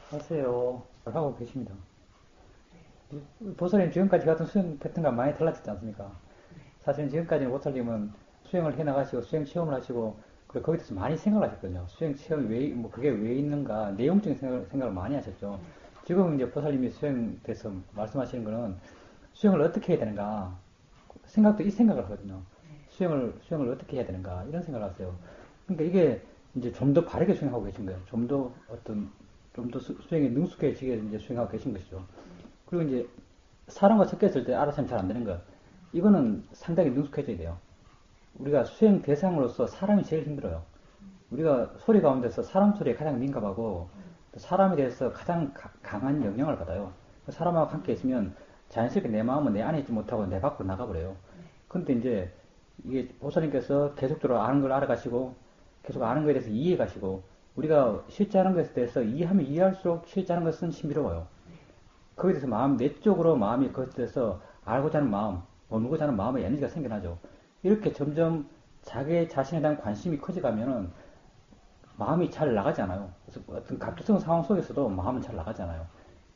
하세요. 하고 계십니다. 보살님 지금까지 같은 수행 패턴과 많이 달라졌지 않습니까? 사실은 지금까지는 보살님은 수행을 해나가시고 수행 체험을 하시고 그리고 거기에 대해서 많이 생각을 하셨거든요. 수행 체험이 왜, 뭐 그게 왜 있는가 내용적인 생각을 많이 하셨죠. 지금 이제 보살님이 수행에 대해서 말씀하시는 거는 수행을 어떻게 해야 되는가 생각도 이 생각을 하거든요. 수행을 어떻게 해야 되는가 이런 생각을 하세요. 그러니까 이게 이제 좀 더 바르게 수행하고 계신 거예요. 좀 더 수행에 능숙해지게 이제 수행하고 계신 것이죠. 그리고 이제 사람과 섞였을 때 알아서는 잘 안 되는 것. 이거는 상당히 능숙해져야 돼요. 우리가 수행 대상으로서 사람이 제일 힘들어요. 우리가 소리 가운데서 사람 소리에 가장 민감하고 사람에 대해서 가장 강한 영향을 받아요. 사람하고 함께 있으면 자연스럽게 내 마음은 내 안에 있지 못하고 내 밖으로 나가버려요. 근데 이제 이게 보살님께서 계속적으로 아는 걸 알아가시고 계속 아는 것에 대해서 이해가시고 우리가 실제 하는 것에 대해서 이해하면 이해할수록 실제 하는 것은 신비로워요. 거기에 대해서 마음 내적으로 마음이 그것에 대해서 알고자 하는 마음, 머물고자 하는 마음의 에너지가 생겨나죠. 이렇게 점점 자기 자신에 대한 관심이 커져가면은 마음이 잘 나가지 않아요. 그래서 어떤 갑작스러운 상황 속에서도 마음은 잘 나가지 않아요.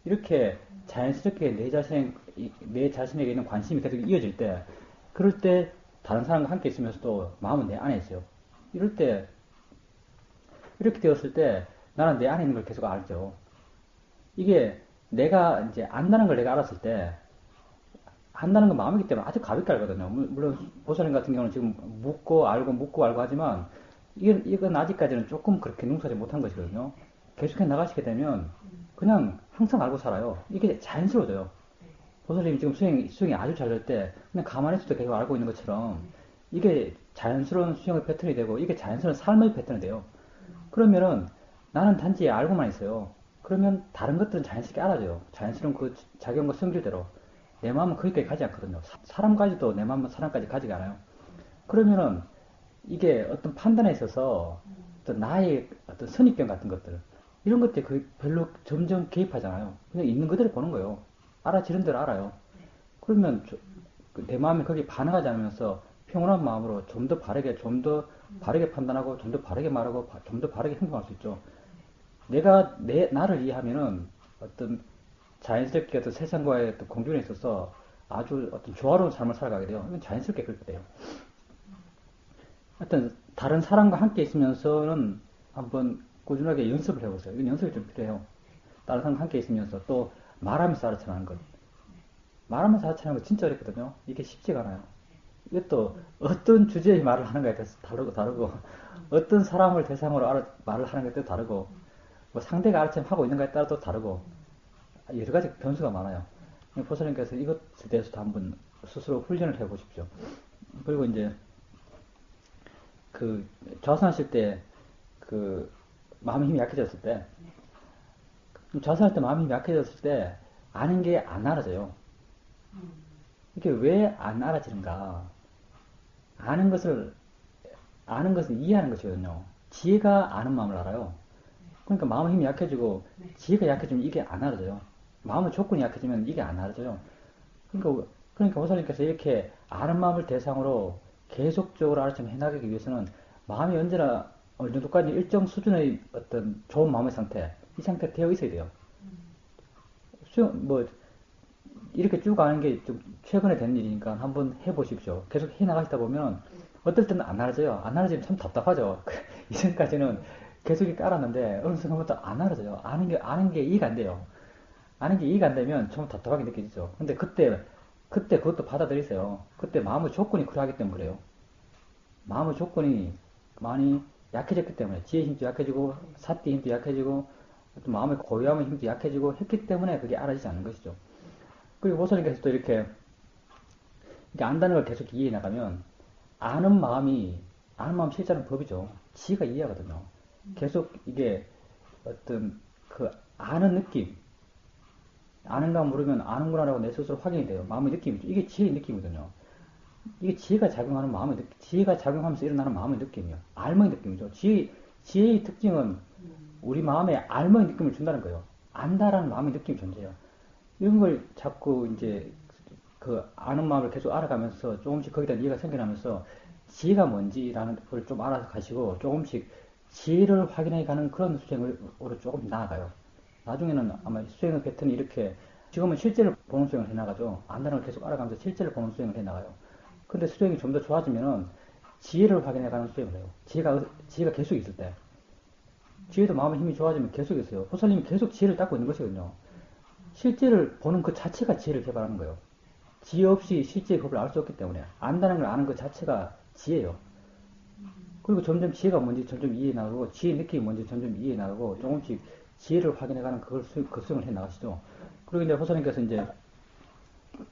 이렇게 자연스럽게 내 자신에게 있는 관심이 계속 이어질 때, 그럴 때 다른 사람과 함께 있으면서도 마음은 내 안에 있어요. 이럴 때, 이렇게 되었을 때 나는 내 안에 있는 걸 계속 알죠. 이게 내가 이제 안다는 걸 내가 알았을 때, 한다는 건 마음이기 때문에 아주 가볍게 알거든요. 물론 보살님 같은 경우는 지금 묻고 알고 하지만 이건 아직까지는 조금 그렇게 능숙하지 못한 것이거든요. 계속해 나가시게 되면 그냥 항상 알고 살아요. 이게 자연스러워져요. 보살님이 지금 수행이 아주 잘 될 때 그냥 가만히 있어도 계속 알고 있는 것처럼 이게 자연스러운 수행의 패턴이 되고 이게 자연스러운 삶의 패턴이 돼요. 그러면은 나는 단지 알고만 있어요. 그러면 다른 것들은 자연스럽게 알아져요. 자연스러운 그 작용과 성질대로. 내 마음은 거기까지 가지 않거든요. 사람까지도 내 마음은 사람까지 가지가 않아요. 그러면은 이게 어떤 판단에 있어서 어떤 나의 어떤 선입견 같은 것들 이런 것들이 거의 별로 점점 개입하잖아요. 그냥 있는 그대로 보는 거예요. 알아지는 대로 알아요. 그러면 내 마음이 거기에 반응하지 않으면서 평온한 마음으로 좀 더 바르게 판단하고 좀 더 바르게 말하고 좀 더 바르게 행동할 수 있죠. 나를 이해하면은 어떤 자연스럽게 어떤 세상과의 어떤 공존에 있어서 아주 어떤 조화로운 삶을 살아가게 돼요. 이건 자연스럽게 그렇게 돼요. 하여튼 다른 사람과 함께 있으면서는 한번 꾸준하게 연습을 해보세요. 이건 연습이 좀 필요해요. 다른 사람과 함께 있으면서 또 말하면서 알아채는 것. 말하면서 알아채는 거 진짜 어렵거든요. 이게 쉽지가 않아요. 이것도 어떤 주제의 말을 하는가에 따라서 다르고 어떤 사람을 대상으로 말을 하는 것도 다르고 뭐 상대가 알아채면 하고 있는가에 따라 또 다르고 여러 가지 변수가 많아요. 보살님께서 이것에 대해서도 한번 스스로 훈련을 해보십시오. 그리고 이제 그 좌선하실 때 그 마음의 힘이 약해졌을 때 좌선할 때 마음의 힘이 약해졌을 때 아는 게 안 알아져요. 이게 왜 안 알아지는가? 아는 것을 아는 것을 이해하는 것이거든요. 지혜가 아는 마음을 알아요. 그러니까 마음의 힘이 약해지고 지혜가 약해지면 이게 안 알아져요. 마음의 조건이 약해지면 이게 안 알아져요. 그러니까 호사님께서 이렇게 아는 마음을 대상으로 계속적으로 알아채 해나가기 위해서는 마음이 언제나 어느 정도까지 일정 수준의 어떤 좋은 마음의 상태, 이 상태 되어 있어야 돼요. 뭐 이렇게 쭉 가는 게 좀 최근에 된 일이니까 한번 해보십시오. 계속 해나가시다 보면 어떨 때는 안 알아져요. 안 알아지면 참 답답하죠. 이전까지는 계속 이렇게 알았는데 어느 순간부터 안 알아져요. 아는 게 이해가 안 돼요. 아는 게 이해가 안 되면 좀 답답하게 느껴지죠. 근데 그때 그것도 받아들이세요. 그때 마음의 조건이 그러하기 때문에 그래요. 마음의 조건이 많이 약해졌기 때문에 지혜 힘도 약해지고 사띠 힘도 약해지고 또 마음의 고요함의 힘도 약해지고 했기 때문에 그게 알아지지 않는 것이죠. 그리고 보살님께서 또 이렇게 안다는 걸 계속 이해해 나가면 아는 마음 실제는 법이죠. 지가 이해하거든요. 계속 이게 어떤 그 아는 느낌, 아는가 모르면 아는구나라고 내 스스로 확인이 돼요. 마음의 느낌이죠. 이게 지혜의 느낌이거든요. 이게 지혜가 작용하면서 일어나는 마음의 느낌이요. 알마의 느낌이죠. 지혜의 특징은 우리 마음에 알마의 느낌을 준다는 거예요. 안다라는 마음의 느낌이 존재해요. 이런 걸 자꾸 이제 그 아는 마음을 계속 알아가면서 조금씩 거기다 이해가 생겨나면서 지혜가 뭔지라는 걸 좀 알아서 가시고 조금씩 지혜를 확인해 가는 그런 수행으로 조금 나아가요. 나중에는 아마 수행의 패턴이 이렇게, 지금은 실제를 보는 수행을 해나가죠. 안다는 걸 계속 알아가면서 실제를 보는 수행을 해나가요. 근데 수행이 좀 더 좋아지면은 지혜를 확인해가는 수행을 해요. 지혜가 계속 있을 때. 지혜도 마음의 힘이 좋아지면 계속 있어요. 보살님이 계속 지혜를 닦고 있는 것이거든요. 실제를 보는 그 자체가 지혜를 개발하는 거예요. 지혜 없이 실제의 법을 알 수 없기 때문에. 안다는 걸 아는 그 자체가 지혜예요. 그리고 점점 지혜가 뭔지 점점 이해해 나가고, 지혜 느낌이 뭔지 점점 이해해 나가고, 조금씩 지혜를 확인해가는 그 수행을 해 나가시죠. 그리고 이제 호사님께서 이제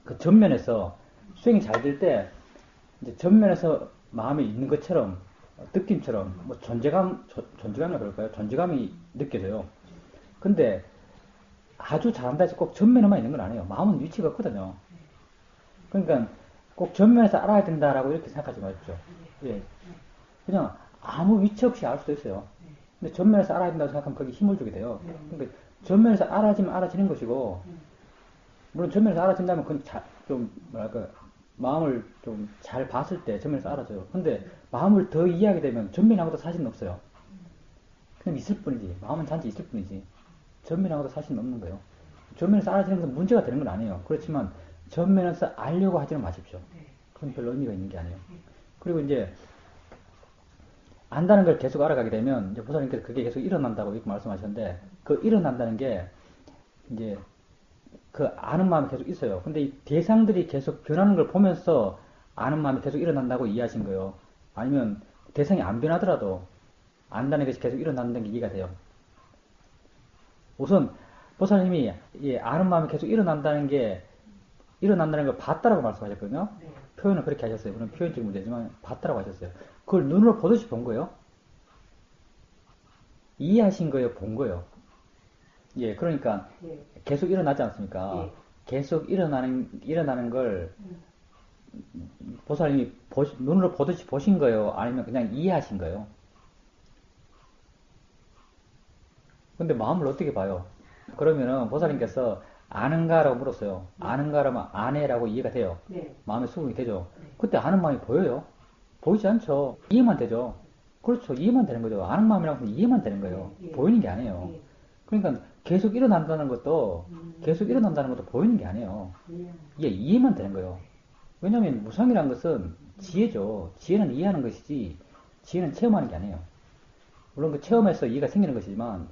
그 전면에서 수행이 잘 될 때, 이제 전면에서 마음이 있는 것처럼, 느낌처럼, 뭐 존재감이라 그럴까요? 존재감이 느껴져요. 근데 아주 잘한다 해서 꼭 전면에만 있는 건 아니에요. 마음은 위치가 없거든요. 그러니까 꼭 전면에서 알아야 된다라고 이렇게 생각하지 마십시오. 예. 그냥 아무 위치 없이 알 수도 있어요. 근데 전면에서 알아야 된다고 생각하면 거기 힘을 주게 돼요. 그러니까 전면에서 알아지면 알아지는 것이고, 물론 전면에서 알아진다면 그건 좀 뭐랄까, 마음을 좀 잘 봤을 때 전면에서 알아져요. 근데 마음을 더 이해하게 되면 전면하고도 사실은 없어요. 그냥 있을 뿐이지. 마음은 단지 있을 뿐이지. 전면하고도 사실은 없는 거예요. 전면에서 알아지는 것은 문제가 되는 건 아니에요. 그렇지만 전면에서 알려고 하지는 마십시오. 그건 별로 의미가 있는 게 아니에요. 그리고 이제 안다는 걸 계속 알아가게 되면, 이제 보살님께서 그게 계속 일어난다고 이렇게 말씀하셨는데, 그 일어난다는 게 이제 그 아는 마음이 계속 있어요. 근데 이 대상들이 계속 변하는 걸 보면서 아는 마음이 계속 일어난다고 이해하신 거예요. 아니면 대상이 안 변하더라도 안다는 것이 계속 일어난다는 게 이해가 돼요. 우선 보살님이 아는 마음이 계속 일어난다는 걸 봤다라고 말씀하셨거든요. 표현을 그렇게 하셨어요. 그런 표현적 문제지만 봤다라고 하셨어요. 그걸 눈으로 보듯이 본 거예요. 이해하신 거예요, 본 거예요. 예, 그러니까 계속 일어나지 않습니까? 계속 일어나는 걸 보살님이 눈으로 보듯이 보신 거예요? 아니면 그냥 이해하신 거예요? 근데 마음을 어떻게 봐요? 그러면은 보살님께서 아는가라고 물었어요. 아는가라면 아네라고 이해가 돼요. 마음에 수긍이 되죠. 그때 아는 마음이 보여요? 보이지 않죠. 이해만 되죠. 그렇죠. 이해만 되는 거죠. 아는 마음이라고 하면 이해만 되는 거예요. 보이는 게 아니에요. 그러니까 계속 일어난다는 것도 보이는 게 아니에요. 이게 이해만 되는 거예요. 왜냐하면 무상이라는 것은 지혜죠. 지혜는 이해하는 것이지 지혜는 체험하는 게 아니에요. 물론 그 체험에서 이해가 생기는 것이지만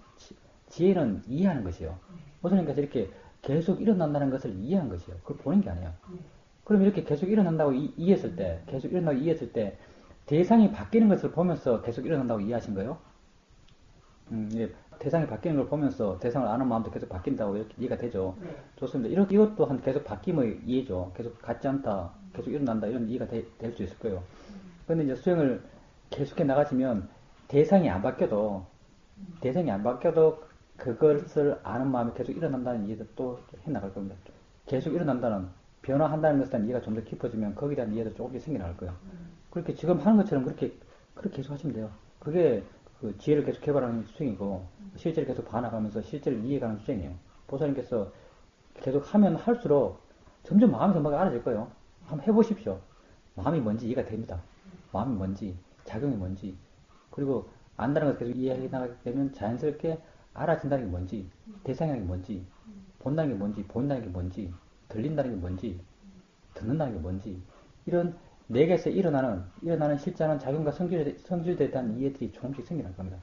지혜는 이해하는 것이요. 보살님께서 이렇게 계속 일어난다는 것을 이해한 것이요. 그걸 보는 게 아니에요. 그럼 이렇게 계속 일어난다고 이해했을 때, 계속 일어난다고 이해했을 때, 대상이 바뀌는 것을 보면서 계속 일어난다고 이해하신 거예요? 예, 대상이 바뀌는 걸 보면서 대상을 아는 마음도 계속 바뀐다고 이렇게 이해가 되죠. 좋습니다. 이것 또한 계속 바뀜의 이해죠. 계속 같지 않다, 계속 일어난다, 이런 이해가 될 수 있을 거예요. 근데 이제 수행을 계속해 나가시면 대상이 안 바뀌어도 그것을 아는 마음이 계속 일어난다는 이해도 또 해 나갈 겁니다. 계속 일어난다는, 변화한다는 것에 대한 이해가 좀 더 깊어지면 거기에 대한 이해도 조금씩 생겨나갈 거예요. 그렇게 지금 하는 것처럼 그렇게 계속 하시면 돼요. 그게 그 지혜를 계속 개발하는 수행이고, 실제를 계속 봐나가면서 실제를 이해가는 수행이에요. 보살님께서 계속 하면 할수록 점점 마음이 금방 알아질 거예요. 한번 해보십시오. 마음이 뭔지 이해가 됩니다. 마음이 뭔지, 작용이 뭔지, 그리고 안다는 것을 계속 이해해 나가게 되면 자연스럽게 알아진다는 게 뭔지, 대상이라는 게 뭔지, 본다는 게 뭔지, 보인다는 게 뭔지, 들린다는 게 뭔지, 듣는다는 게 뭔지, 이런 내게서 일어나는 실제하는 작용과 성질에 대한 이해들이 조금씩 생겨날 겁니다.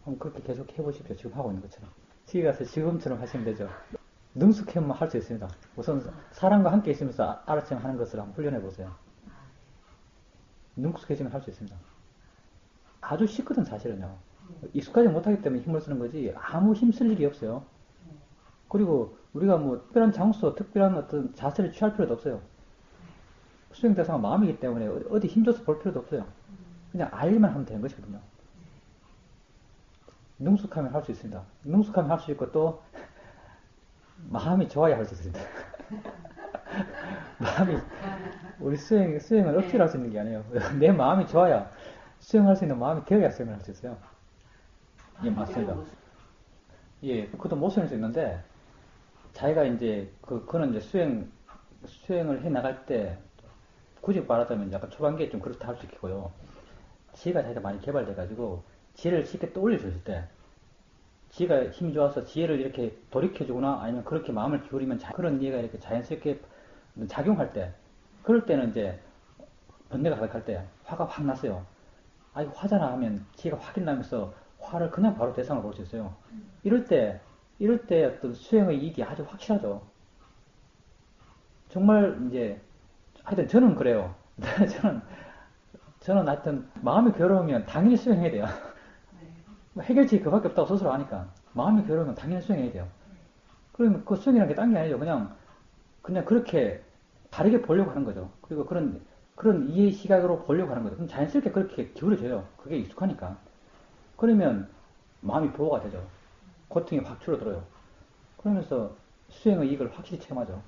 한번 그렇게 계속 해보십시오. 지금 하고 있는 것처럼. 집에 가서 지금처럼 하시면 되죠. 능숙해만 할 수 있습니다. 우선 사람과 함께 있으면서 알아채면 하는 것을 한번 훈련해 보세요. 능숙해지면 할 수 있습니다. 아주 쉽거든, 사실은요. 익숙하지 못하기 때문에 힘을 쓰는 거지, 아무 힘 쓸 일이 없어요. 그리고 우리가 뭐 특별한 장소, 특별한 어떤 자세를 취할 필요도 없어요. 수행 대상은 마음이기 때문에 어디 힘줘서 볼 필요도 없어요. 그냥 알기만 하면 되는 것이거든요. 능숙하면 할 수 있습니다. 능숙하면 할 수 있고, 또 마음이 좋아야 할 수 있습니다. 마음이, 우리 수행을 억지로 할 수 있는 게 아니에요. 내 마음이 좋아야, 수행할 수 있는 마음이 되어야 수행을 할 수 있어요. 예, 맞습니다. 예, 그것도 못 수행할 수 있는데, 자기가 이제, 그거는 이제 수행을 해 나갈 때, 굳이 말하자면 약간 초반기에 좀 그렇다 할 수 있겠고요. 지혜가 자기가 많이 개발돼가지고, 지혜를 쉽게 떠올릴 수 있을 때, 지가 힘이 좋아서 지혜를 이렇게 돌이켜주거나 아니면 그렇게 마음을 기울이면 그런 이해가 이렇게 자연스럽게 작용할 때, 그럴 때는 이제 번뇌가 가득할 때 화가 확 났어요. 아니 화잖아 하면 지혜가 확 일나면서 화를 그냥 바로 대상을 볼 수 있어요. 이럴 때 어떤 수행의 이익이 아주 확실하죠. 정말 이제 하여튼 저는 그래요. 저는 하여튼 마음이 괴로우면 당연히 수행해야 돼요. 해결책이 그밖에 없다고 스스로 하니까 마음이 괴로우면 당연히 수행해야 돼요. 그러면 그 수행이라는 게 딴 게 아니죠. 그냥 그렇게 다르게 보려고 하는 거죠. 그리고 그런 이해의 시각으로 보려고 하는 거죠. 그럼 자연스럽게 그렇게 기울어져요. 그게 익숙하니까. 그러면 마음이 보호가 되죠. 고통이 확 줄어들어요. 그러면서 수행의 이익을 확실히 체험하죠.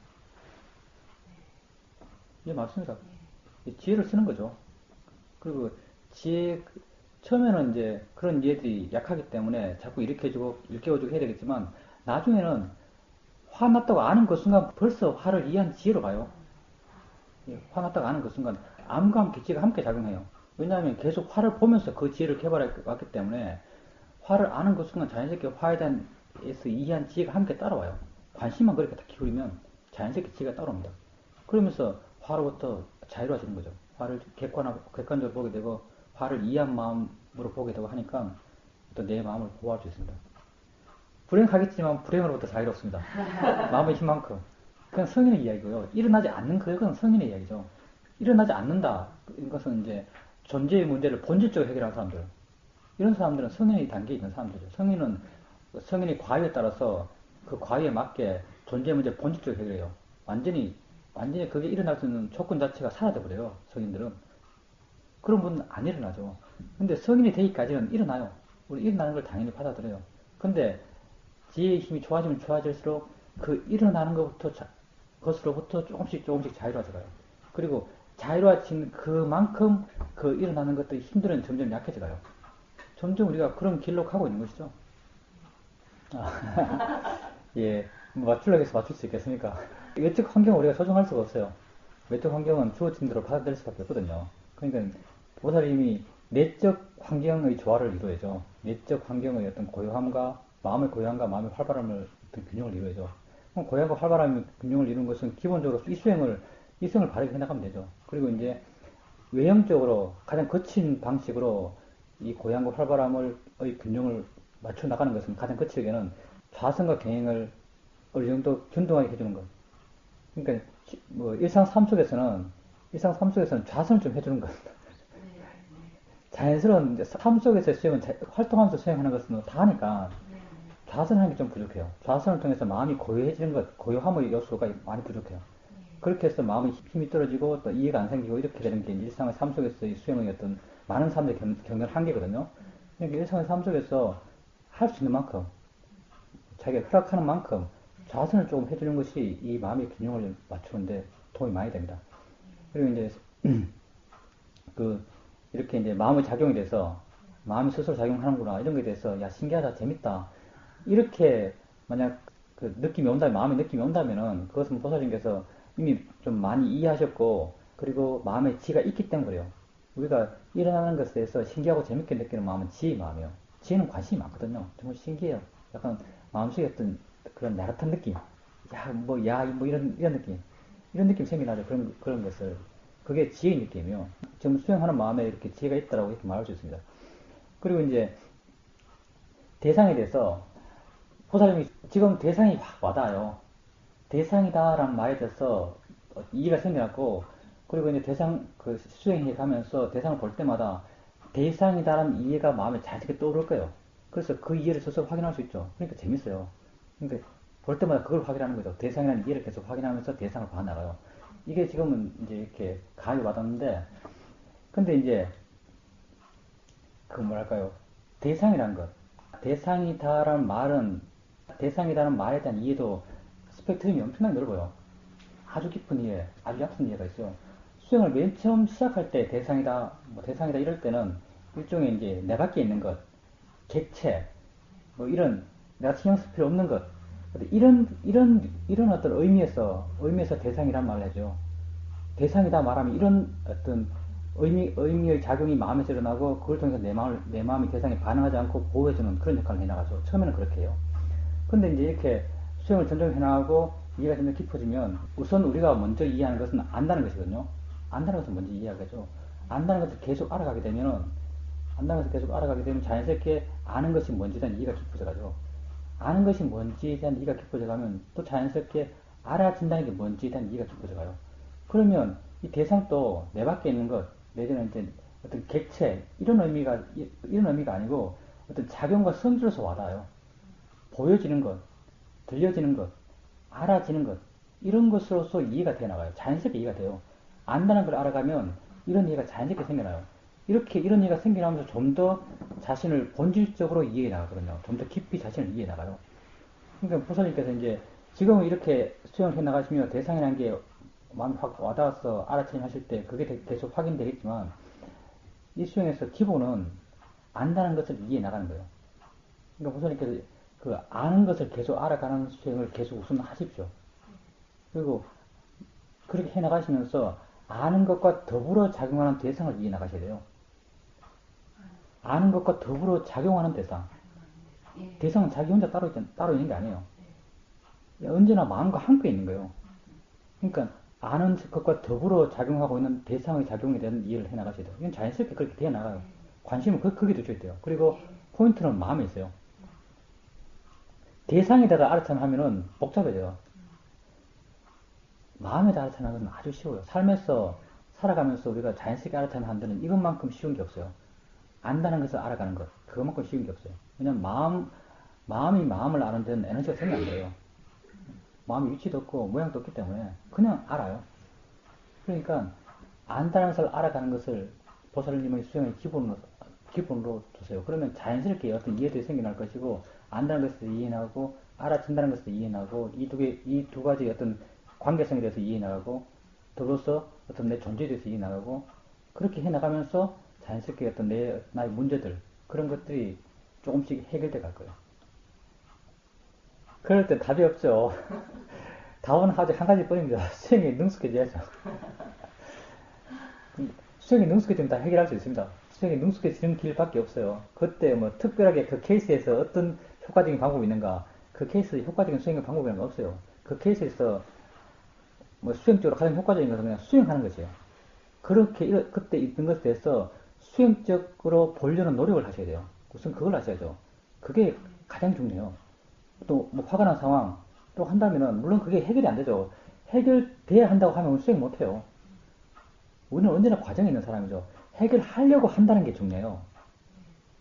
이게 맞습니다. 지혜를 쓰는 거죠. 그리고 처음에는 이제 그런 이해들이 약하기 때문에 자꾸 일깨워주고 해야 되겠지만, 나중에는 화났다고 아는 그 순간 벌써 화를 이해한 지혜로 가요. 화났다고 아는 그 순간 암과 함께 지혜가 함께 작용해요. 왜냐하면 계속 화를 보면서 그 지혜를 개발해 왔기 때문에 화를 아는 그 순간 자연스럽게 화에 대해서 이해한 지혜가 함께 따라와요. 관심만 그렇게 다 기울이면 자연스럽게 지혜가 따라옵니다. 그러면서 화로부터 자유로워지는 거죠. 화를 객관적으로 보게 되고 화를 이해한 마음으로 보게 되고 하니까 또 내 마음을 보호할 수 있습니다. 불행하겠지만 불행으로부터 자유롭습니다. 마음의 힘만큼. 그건 성인의 이야기고요. 일어나지 않는 그건 성인의 이야기죠. 일어나지 않는다. 이것은 이제 존재의 문제를 본질적으로 해결하는 사람들. 이런 사람들은 성인의 단계에 있는 사람들이죠. 성인의 과위에 따라서 그 과위에 맞게 존재 문제를 본질적으로 해결해요. 완전히 그게 일어날 수 있는 조건 자체가 사라져버려요. 성인들은. 그런 분은 안 일어나죠. 근데 성인이 되기까지는 일어나요. 우리 일어나는 걸 당연히 받아들여요. 근데 지혜의 힘이 좋아지면 좋아질수록 그 일어나는 것으로부터 조금씩 자유로워져 가요. 그리고 자유로워진 그만큼 그 일어나는 것들이 힘들은 점점 약해져 가요. 점점 우리가 그런 길로 가고 있는 것이죠. 예, 맞추려고 해서 맞출 수 있겠습니까? 외적 환경을 우리가 조정할 수가 없어요. 외적 환경은 주어진 대로 받아들일 수밖에 없거든요. 그러니까 보살님이 내적 환경의 조화를 이루어야죠. 내적 환경의 어떤 고요함과 마음의 활발함을 어떤 균형을 이루어야죠. 그럼 고요함과 활발함의 균형을 이루는 것은 기본적으로 이성을 바르게 해나가면 되죠. 그리고 이제 외형적으로 가장 거친 방식으로 이 고요함과 활발함의 균형을 맞춰 나가는 것은 가장 거칠게는 좌선과 경행을 어느 정도 균등하게 해주는 것. 그러니까 뭐 일상 삶 속에서는 좌선을 좀 해주는 것. 자연스러운 삶 속에서 활동하면서 수행하는 것은 다 하니까 좌선하는 게 좀 부족해요. 좌선을 통해서 마음이 고요해지는 것, 고요함의 요소가 많이 부족해요. 그렇게 해서 마음의 힘이 떨어지고 또 이해가 안 생기고 이렇게 되는 게 일상의 삶 속에서의 수행의 어떤 많은 사람들이 겪는 한계거든요. 그러니까 일상의 삶 속에서 할 수 있는 만큼 자기가 허락하는 만큼 좌선을 조금 해주는 것이 이 마음의 균형을 맞추는데 도움이 많이 됩니다. 그리고 이제 이렇게 이제 마음의 작용이 돼서 마음이 스스로 작용하는구나 이런 거에 대해서 야 신기하다 재밌다 이렇게 만약 그 마음의 느낌이 온다면은 그것은 보살님께서 이미 좀 많이 이해하셨고 그리고 마음에 지가 있기 때문에 그래요. 우리가 일어나는 것에 대해서 신기하고 재밌게 느끼는 마음은 지혜의 마음이에요. 지혜는 관심이 많거든요. 정말 신기해요. 약간 마음속에 어떤 그런 나긋한 느낌, 뭐 이런 느낌, 이런 느낌 생겨나죠. 그런 것을 그게 지혜의 느낌이에요. 지금 수행하는 마음에 이렇게 지혜가 있다라고 이렇게 말할 수 있습니다. 그리고 이제 대상에 대해서 보살님이 지금 대상이 확 와닿아요. 대상이다라는 말에 대해서 이해가 생겨났고, 그리고 이제 수행해 가면서 대상을 볼 때마다 대상이다라는 이해가 마음에 자연스럽게 떠오를 거예요. 그래서 그 이해를 스스로 확인할 수 있죠. 그러니까 재밌어요. 그러니까 볼 때마다 그걸 확인하는 거죠. 대상이라는 이해를 계속 확인하면서 대상을 봐나가요. 이게 지금은 이제 이렇게 감이 와닿는데, 근데 이제 뭐랄까요. 대상이란 것. 대상이다라는 말에 대한 이해도 스펙트럼이 엄청나게 넓어요. 아주 깊은 이해, 아주 얕은 이해가 있어요. 수행을 맨 처음 시작할 때 대상이다 이럴 때는 일종의 이제 내 밖에 있는 것, 객체, 뭐 이런 내가 신경 쓸 필요 없는 것, 이런 어떤 의미에서 대상이란 말을 하죠. 대상이다 말하면 이런 어떤 의미의 작용이 마음에서 일어나고 그걸 통해서 내 마음이 대상에 반응하지 않고 보호해주는 그런 역할을 해나가죠. 처음에는 그렇게 해요. 근데 이제 이렇게 수행을 점점 해나가고 이해가 점점 깊어지면 우선 우리가 먼저 이해하는 것은 안다는 것이거든요. 안다는 것을 먼저 이해하겠죠. 안다는 것을 계속 알아가게 되면 자연스럽게 아는 것이 뭔지에 대한 이해가 깊어져가죠. 아는 것이 뭔지에 대한 이해가 깊어져가면 또 자연스럽게 알아진다는 게 뭔지에 대한 이해가 깊어져가요. 그러면 이 대상도 내 밖에 있는 것, 내지는 이제 어떤 객체, 이런 의미가 아니고 어떤 작용과 성질로서 와닿아요. 보여지는 것, 들려지는 것, 알아지는 것, 이런 것으로서 이해가 되어 나가요. 자연스럽게 이해가 돼요. 안다는 걸 알아가면 이런 이해가 자연스럽게 생겨나요. 이런 이해가 생겨나면서 좀 더 자신을 본질적으로 이해해 나가거든요. 좀 더 깊이 자신을 이해해 나가요. 그러니까 부처님께서 이제 지금은 이렇게 수행을 해 나가시면 대상이라는 게 마음이 확 와닿아서 알아차림 하실 때 그게 계속 확인되겠지만 이 수행에서 기본은 안다는 것을 이해해 나가는 거예요. 그러니까 부처님께서 그 아는 것을 계속 알아가는 수행을 계속 우선 하십시오. 그리고 그렇게 해 나가시면서 아는 것과 더불어 작용하는 대상을 이해해 나가셔야 돼요. 아는 것과 더불어 작용하는 대상. 대상은 자기 혼자 따로 있는 게 아니에요. 언제나 마음과 함께 있는 거예요. 그러니까 아는 것과 더불어 작용하고 있는 대상의 작용에 대한 이해를 해 나가셔야 돼요. 이건 자연스럽게 그렇게 되어 나가요. 관심을 거기에 두셔야 돼요. 그리고 포인트는 마음에 있어요. 대상에다가 알아차림하면은 복잡해져요. 마음에다 알아차림하는 건 아주 쉬워요. 삶에서 살아가면서 우리가 자연스럽게 알아차림하는 데는 이것만큼 쉬운 게 없어요. 안다는 것을 알아가는 것, 그것만큼 쉬운 게 없어요. 왜냐면 마음이 마음을 아는 데는 에너지가 생겨 안 돼요. 마음의 위치도 없고 모양도 없기 때문에 그냥 알아요. 그러니까 안다는 것을 알아가는 것을 보살님의 수행의 기본으로 두세요. 그러면 자연스럽게 어떤 이해들이 생겨날 것이고 안다는 것을 이해하고 알아진다는 것을 이해하고 이 두 가지 어떤 관계성에 대해서 이해나가고 더불어서 어떤 내 존재에 대해서 이해나가고 그렇게 해나가면서 자연스럽게 어떤 나의 문제들 그런 것들이 조금씩 해결돼 갈 거예요. 그럴 때 답이 없죠. 답은 아주 한 가지 뿐입니다. 수행에 능숙해져야죠. 수행에 능숙해지면 다 해결할 수 있습니다. 수행에 능숙해지는 길밖에 없어요. 그때 뭐 특별하게 그 케이스에서 어떤 효과적인 방법이 있는가 그 케이스에 효과적인 수행의 방법이라는 건 없어요. 그 케이스에서 뭐 수행적으로 가장 효과적인 것은 그냥 수행하는 것이에요. 그때 있던 것에 대해서 수행적으로 보려는 노력을 하셔야 돼요. 우선 그걸 하셔야죠. 그게 가장 중요해요. 또 뭐 화가 난 상황 또 한다면은 물론 그게 해결이 안 되죠. 해결돼야 한다고 하면 수행 못 해요. 우리는 언제나 과정에 있는 사람이죠. 해결하려고 한다는 게 중요해요.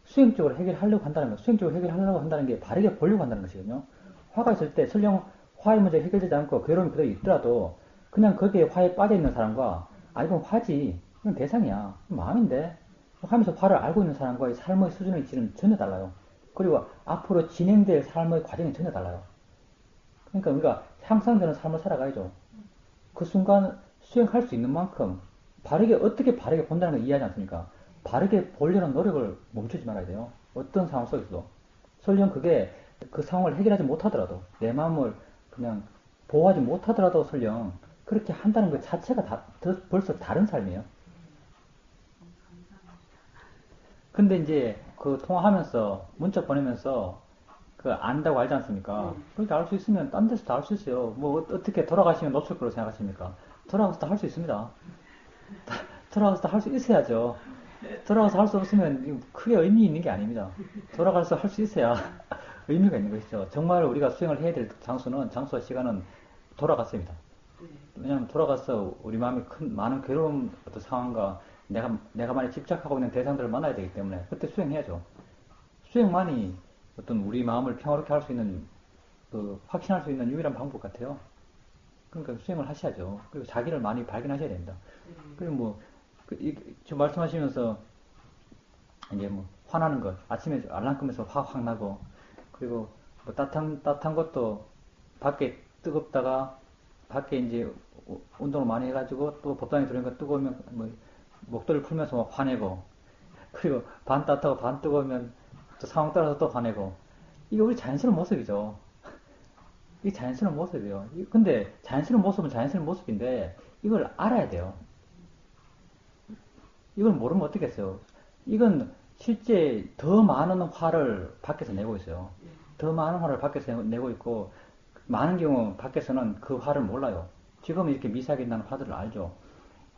수행적으로 해결하려고 한다는 게 바르게 보려고 한다는 것이거든요. 화가 있을 때 설령 화의 문제가 해결되지 않고 괴로움이 그대로 있더라도 그냥 거기에 화에 빠져 있는 사람과 이건 화지, 이건 대상이야, 마음인데 하면서 화를 알고 있는 사람과의 삶의 수준의 질은 전혀 달라요. 그리고 앞으로 진행될 삶의 과정이 전혀 달라요. 그러니까 우리가 향상되는 삶을 살아가야죠. 그 순간 수행할 수 있는 만큼 어떻게 바르게 본다는 걸 이해하지 않습니까? 바르게 보려는 노력을 멈추지 말아야 돼요. 어떤 상황 속에서도. 설령 그게 그 상황을 해결하지 못하더라도, 내 마음을 그냥 보호하지 못하더라도 설령 그렇게 한다는 것 자체가 벌써 다른 삶이에요. 근데 이제 그 통화하면서, 문자 보내면서 그 안다고 알지 않습니까? 그렇게 알 수 있으면 딴 데서 다 할 수 있어요. 뭐 어떻게 돌아가시면 놓칠 거라고 생각하십니까? 돌아가서 다 할 수 있습니다. 돌아가서 다 할 수 있어야죠. 돌아가서 할 수 없으면 크게 의미 있는 게 아닙니다. 돌아가서 할 수 있어야 의미가 있는 것이죠. 정말 우리가 수행을 해야 될 장소와 시간은 돌아갔습니다. 왜냐하면 돌아가서 우리 마음이 많은 괴로운 어떤 상황과 내가 많이 집착하고 있는 대상들을 만나야 되기 때문에 그때 수행해야죠. 수행만이 어떤 우리 마음을 평화롭게 할 수 있는 확신할 수 있는 유일한 방법 같아요. 그러니까 수행을 하셔야죠. 그리고 자기를 많이 발견하셔야 됩니다. 그리고 지금 말씀하시면서 이제 화나는 것, 아침에 알람 끄면서 화 확 나고, 그리고 따뜻한 것도 밖에 뜨겁다가 밖에 이제 운동을 많이 해가지고 또 법당에 들어오니까 뜨거우면 목도리를 풀면서 막 화내고, 그리고 반 따뜻하고 반 뜨거우면 또 상황 따라서 또 화내고, 이게 우리 자연스러운 모습이죠. 이게 자연스러운 모습이에요. 근데 자연스러운 모습은 자연스러운 모습인데 이걸 알아야 돼요. 이걸 모르면 어떻겠어요? 이건 실제 더 많은 화를 밖에서 내고 있어요. 더 많은 화를 밖에서 내고 있고, 많은 경우 밖에서는 그 화를 몰라요. 지금은 이렇게 미세하게 나는 화들을 알죠.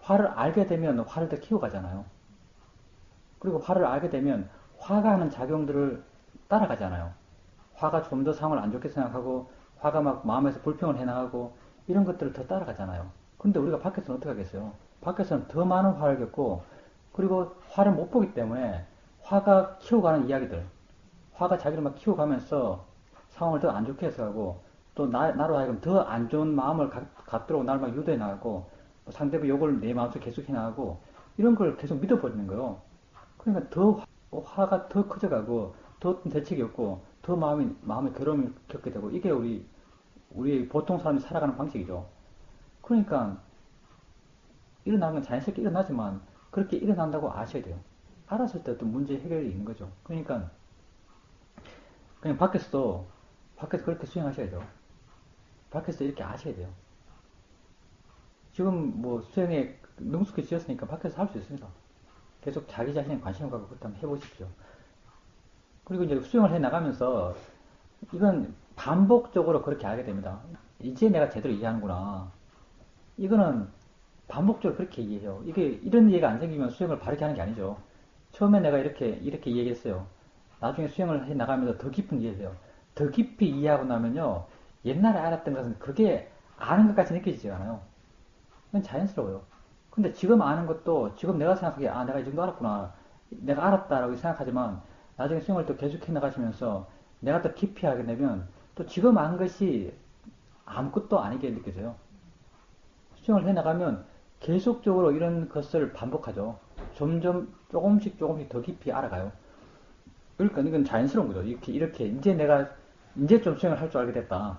화를 알게 되면 화를 더 키워가잖아요. 그리고 화를 알게 되면 화가 하는 작용들을 따라가잖아요. 화가 좀 더 상황을 안 좋게 생각하고, 화가 막 마음에서 불평을 해나가고, 이런 것들을 더 따라가잖아요. 근데 우리가 밖에서는 어떻게 하겠어요? 밖에서는 더 많은 화를 겪고, 그리고 화를 못 보기 때문에 화가 키워가는 이야기들, 화가 자기를 막 키워가면서 상황을 더 안 좋게 해서가고, 또 나로 하여금 더 안 좋은 마음을 갖도록 나를 막 유도해 나가고, 상대방 욕을 내 마음속에 계속 해 나가고, 이런 걸 계속 믿어버리는 거예요. 그러니까 더 화가 더 커져가고, 더 대책이 없고, 더 마음의 괴로움을 겪게 되고, 이게 우리 보통 사람이 살아가는 방식이죠. 그러니까 일어나는 건 자연스럽게 일어나지만 그렇게 일어난다고 아셔야 돼요. 알았을 때 어떤 문제 해결이 있는 거죠. 그러니까 그냥 밖에서 그렇게 수행하셔야 돼요. 밖에서 이렇게 아셔야 돼요. 지금 뭐 수행에 능숙해지셨으니까 밖에서 할 수 있습니다. 계속 자기 자신에 관심을 갖고 그렇게 한번 해보십시오. 그리고 이제 수행을 해 나가면서 이건 반복적으로 그렇게 하게 됩니다. 이제 내가 제대로 이해하는구나. 이거는 반복적으로 그렇게 이해해요. 이게 이런 이해가 안 생기면 수행을 바르게 하는 게 아니죠. 처음에 내가 이렇게 이해했어요. 나중에 수행을 해 나가면서 더 깊은 이해를 해요. 더 깊이 이해하고 나면요. 옛날에 알았던 것은 그게 아는 것 같이 느껴지지 않아요. 그건 자연스러워요. 근데 지금 아는 것도 지금 내가 생각하기에 아 내가 이 정도 알았구나. 내가 알았다라고 생각하지만 나중에 수행을 또 계속해 나가시면서 내가 더 깊이 하게 되면 또 지금 안 것이 아무것도 아니게 느껴져요. 수행을 해 나가면 계속적으로 이런 것을 반복하죠. 점점 조금씩 더 깊이 알아가요. 그러니까 이건 자연스러운 거죠. 이렇게 이제 좀 수행을 할 줄 알게 됐다.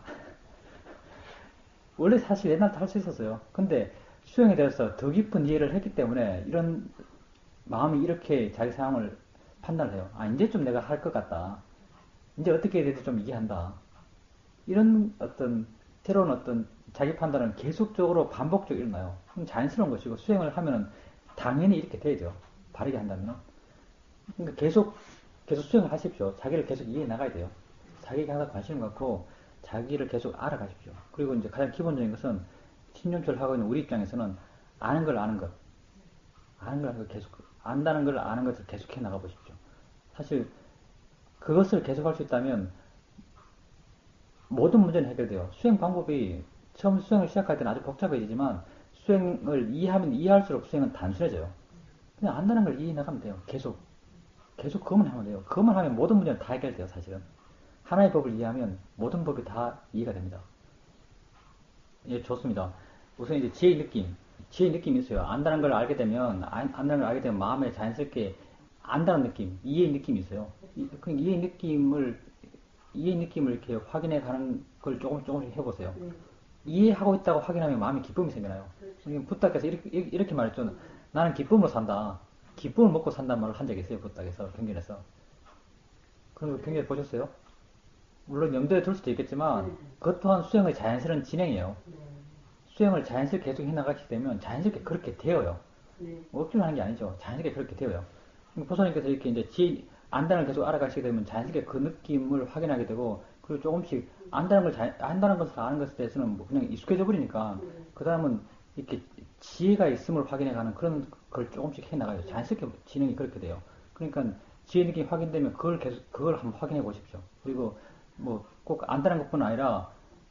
원래 사실 옛날부터 할 수 있었어요. 근데 수행에 대해서 더 깊은 이해를 했기 때문에 이런 마음이 이렇게 자기 상황을 판단을 해요. 아, 이제 좀 내가 할 것 같다. 이제 어떻게 해야 될지 좀 이해한다. 이런 새로운 자기 판단은 계속적으로 반복적으로 일어나요. 그럼 자연스러운 것이고 수행을 하면은 당연히 이렇게 돼야죠. 바르게 한다면. 그러니까 계속 수행을 하십시오. 자기를 계속 이해해 나가야 돼요. 자기에게 항상 관심을 갖고 자기를 계속 알아가십시오. 그리고 이제 가장 기본적인 것은 신념초를 하고 있는 우리 입장에서는 아는 걸 아는 것. 아는 걸 계속, 안다는 걸 아는 것을 계속해 나가 보십시오. 사실 그것을 계속할 수 있다면 모든 문제는 해결돼요. 수행 방법이 처음 수행을 시작할 때는 아주 복잡해지지만 수행을 이해하면 이해할수록 수행은 단순해져요. 그냥 안다는 걸 이해해 나가면 돼요. 계속 그것만 하면 돼요. 그것만 하면 모든 문제는 다 해결돼요, 사실은. 하나의 법을 이해하면 모든 법이 다 이해가 됩니다. 예, 좋습니다. 우선 이제 지혜의 느낌이 있어요. 안다는 걸 알게 되면, 안다는 걸 알게 되면 마음에 자연스럽게 안다는 느낌, 이해의 느낌이 있어요. 그 이해의 느낌을 이렇게 확인해 가는 걸 조금씩 해보세요. 이해하고 있다고 확인하면 마음에 기쁨이 생겨나요. 그렇죠. 부탁해서 이렇게 말했죠. 나는 기쁨으로 산다. 기쁨을 먹고 산다는 말을 한 적이 있어요. 부탁에서, 경전에서. 그런 거 경전에 보셨어요? 물론 염두에 둘 수도 있겠지만, 그것 또한 수행의 자연스러운 진행이에요. 수행을 자연스럽게 계속 해나가게 되면 자연스럽게 그렇게 되어요. 억지로 하는 게 아니죠. 자연스럽게 그렇게 되어요. 보살님께서 이렇게 이제 안다는 걸 계속 알아가시게 되면 자연스럽게 그 느낌을 확인하게 되고, 그리고 조금씩 안다는 것을 아는 것에 대해서는 뭐 그냥 익숙해져 버리니까, 그 다음은 이렇게 지혜가 있음을 확인해가는 그런 걸 조금씩 해나가요. 자연스럽게 진행이 그렇게 돼요. 그러니까 지혜 느낌이 확인되면 그걸 한번 확인해 보십시오. 그리고 뭐 꼭 안다는 것뿐 아니라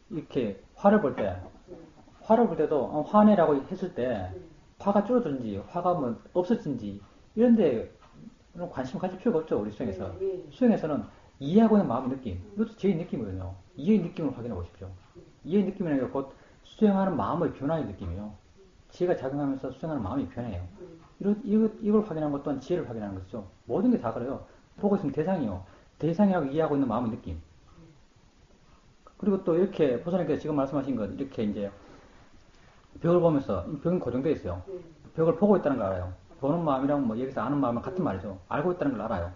이렇게 화를 볼 때도 화내라고 했을 때 화가 줄어든지 화가 뭐 없어진지 이런데 관심 가질 필요가 없죠. 우리 수행에서. 수행에서는 이해하고 있는 마음의 느낌, 이것도 제의 느낌이거든요. 이해의 느낌을 확인해 보십시오. 이해의 느낌이라는 게 곧 수행하는 마음의 변화의 느낌이에요. 지혜가 작용하면서 수행하는 마음이 변해요. 이걸 확인하는 것 또한 지혜를 확인하는 것이죠. 모든 게 다 그래요. 보고 있으면 대상이요. 대상이라고 이해하고 있는 마음의 느낌. 그리고 또 이렇게 보살님께서 지금 말씀하신 것 이렇게 이제 벽을 보면서 벽은 고정되어 있어요. 벽을 보고 있다는 걸 알아요. 보는 마음이랑 뭐 여기서 아는 마음은 같은 말이죠. 알고 있다는 걸 알아요.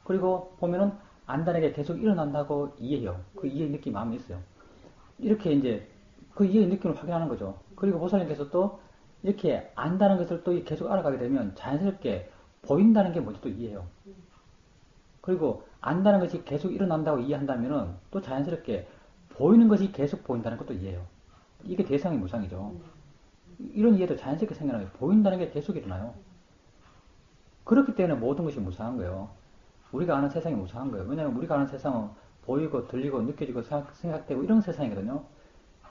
그리고 보면은 안다는 게 계속 일어난다고 이해해요. 그 이해의 느낌이 마음에 있어요. 이렇게 이제 그 이해의 느낌을 확인하는 거죠. 그리고 보살님께서 또 이렇게 안다는 것을 또 계속 알아가게 되면 자연스럽게 보인다는 게 뭔지 또 이해해요. 그리고 안다는 것이 계속 일어난다고 이해한다면은 또 자연스럽게 보이는 것이 계속 보인다는 것도 이해해요. 이게 대상의 무상이죠. 이런 이해도 자연스럽게 생겨나요. 보인다는 게 계속 일어나요. 그렇기 때문에 모든 것이 무상한 거예요. 우리가 아는 세상이 무상한 거예요. 왜냐하면 우리가 아는 세상은 보이고 들리고 느껴지고 생각되고 이런 세상이거든요.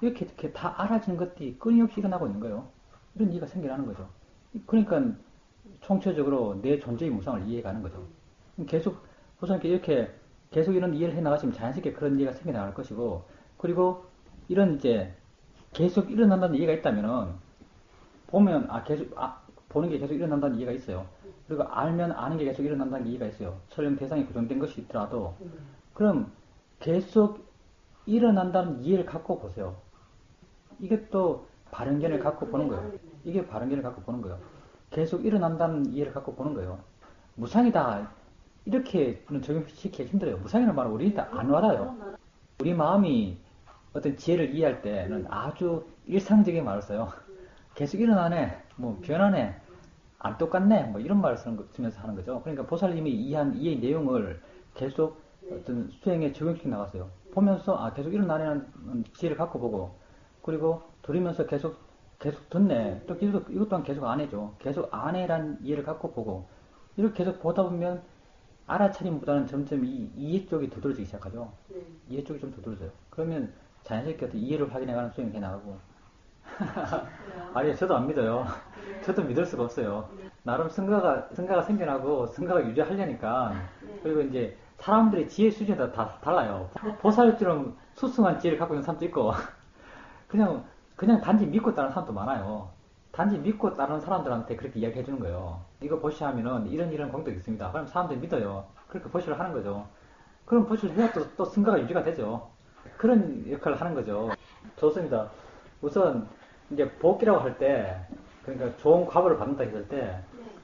이렇게 다 알아지는 것들이 끊임없이 일어나고 있는 거예요. 이런 이해가 생겨나는 거죠. 그러니까 총체적으로 내 존재의 무상을 이해가는 거죠. 계속 보선님께 이렇게 계속 이런 이해를 해나가시면 자연스럽게 그런 이해가 생겨나갈 것이고, 그리고 이런 이제 계속 일어난다는 이해가 있다면은 보면 계속 보는 게 계속 일어난다는 이해가 있어요. 그리고 알면 아는 게 계속 일어난다는 이해가 있어요. 설령 대상이 고정된 것이 있더라도 그럼 계속 일어난다는 이해를 갖고 보세요. 이게 또 바른견을 갖고 보는 거예요. 이게 바른견을 갖고 보는 거예요. 계속 일어난다는 이해를 갖고 보는 거예요. 무상이다. 이렇게는 적용시키기 힘들어요. 무상이라는 말은 우리 안 와닿아요. 우리 마음이 어떤 지혜를 이해할 때는 아주 일상적인 말을 써요. 계속 일어나네, 뭐 변하네, 안 똑같네, 뭐 이런 말을 쓰면서 하는 거죠. 그러니까 보살님이 이해한 이해의 내용을 계속 어떤 수행에 적용시켜 나갔어요. 보면서 계속 일어나는 지혜를 갖고 보고, 그리고 들으면서 계속 듣네. 또 이것 또한 계속 안 해줘. 계속 안 해란 이해를 갖고 보고, 이렇게 계속 보다 보면 알아차림보다는 점점 이 이해 쪽이 두드러지기 시작하죠. 이해 쪽이 좀 두드러져요. 그러면 자연스럽게 어떤 이해를 확인해가는 수행이 해 나가고. 아니, 저도 안 믿어요. 저도 믿을 수가 없어요. 나름 성가가 생겨나고 성가가 유지하려니까. 그리고 이제 사람들의 지혜 수준이 다 달라요. 보살처럼 수승한 지혜를 갖고 있는 사람도 있고, 그냥 단지 믿고 따르는 사람도 많아요. 단지 믿고 따르는 사람들한테 그렇게 이야기 해주는 거예요. 이거 보시라 하면은 이런 공덕이 있습니다. 그럼 사람들이 믿어요. 그렇게 보시를 하는 거죠. 그럼 보시를 해야 또 승가가 유지가 되죠. 그런 역할을 하는 거죠. 좋습니다. 우선 이제 복이라고 할 때, 그러니까 좋은 과보를 받는다 했을 때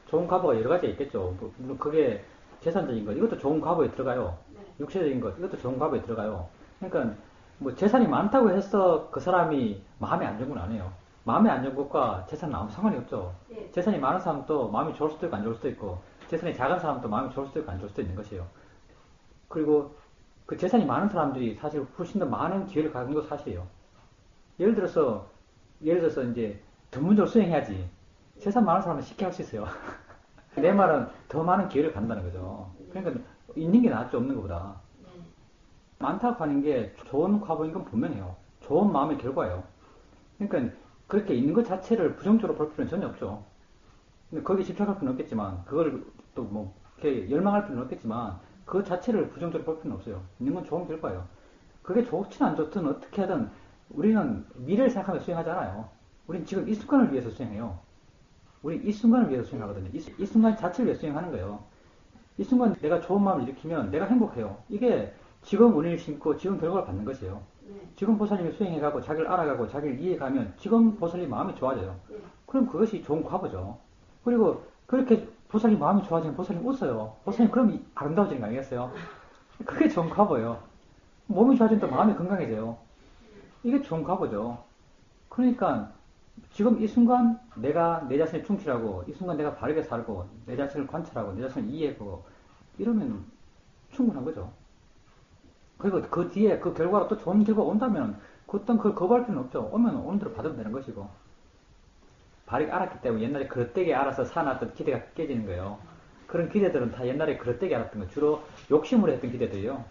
좋은 과보가 여러 가지가 있겠죠. 물론 그게 재산적인 것, 이것도 좋은 과보에 들어가요. 육체적인 것, 이것도 좋은 과보에 들어가요. 그러니까 뭐 재산이 많다고 해서 그 사람이 마음의 안정은 안 해요. 마음의 안정과 재산은 아무 상관이 없죠. 재산이 많은 사람도 마음이 좋을 수도 있고 안 좋을 수도 있고, 재산이 작은 사람도 마음이 좋을 수도 있고 안 좋을 수도 있는 것이에요. 그리고 그 재산이 많은 사람들이 사실 훨씬 더 많은 기회를 갖는 것도 사실이에요. 예를 들어서 이제 전문적으로 수행해야지. 재산 많은 사람은 쉽게 할 수 있어요. 내 말은 더 많은 기회를 갖는다는 거죠. 그러니까 있는 게 낫죠, 없는 것보다. 많다고 하는 게 좋은 과보인 건 분명해요. 좋은 마음의 결과예요. 그러니까 그렇게 있는 것 자체를 부정적으로 볼 필요는 전혀 없죠. 근데 거기에 집착할 필요는 없겠지만, 그걸 또 뭐 이렇게 열망할 필요는 없겠지만, 그 자체를 부정적으로 볼 필요는 없어요. 있는 건 좋은 결과예요. 그게 좋든 안 좋든 어떻게 하든 우리는 미래를 생각하며 수행하잖아요. 우리는 지금 이 순간을 위해서 수행해요. 우리 이 순간을 위해서 수행하거든요. 이 순간 자체를 위해서 수행하는 거예요. 이 순간 내가 좋은 마음을 일으키면 내가 행복해요. 이게 지금 운을 심고 지금 결과를 받는 것이에요. 지금 보살님이 수행해가고 자기를 알아가고 자기를 이해가면 지금 보살님 마음이 좋아져요. 그럼 그것이 좋은 과보죠. 그리고 그렇게 보살님 마음이 좋아지면 보살님 웃어요. 보살님 그럼 아름다워지는 거 아니겠어요? 그게 좋은 과보예요. 몸이 좋아지면 또 마음이 건강해져요. 이게 좋은 과보죠. 그러니까 지금 이 순간 내가 내 자신에 충실하고, 이 순간 내가 바르게 살고, 내 자신을 관찰하고, 내 자신을 이해하고, 이러면 충분한 거죠. 그리고 그 뒤에 그 결과로 또 좋은 결과가 온다면 그땐 그걸 거부할 필요는 없죠. 오면 오는 대로 받으면 되는 것이고. 바르게 알았기 때문에 옛날에 그릇되게 알아서 사놨던 기대가 깨지는 거예요. 그런 기대들은 다 옛날에 그릇되게 알았던 거, 주로 욕심으로 했던 기대들이에요.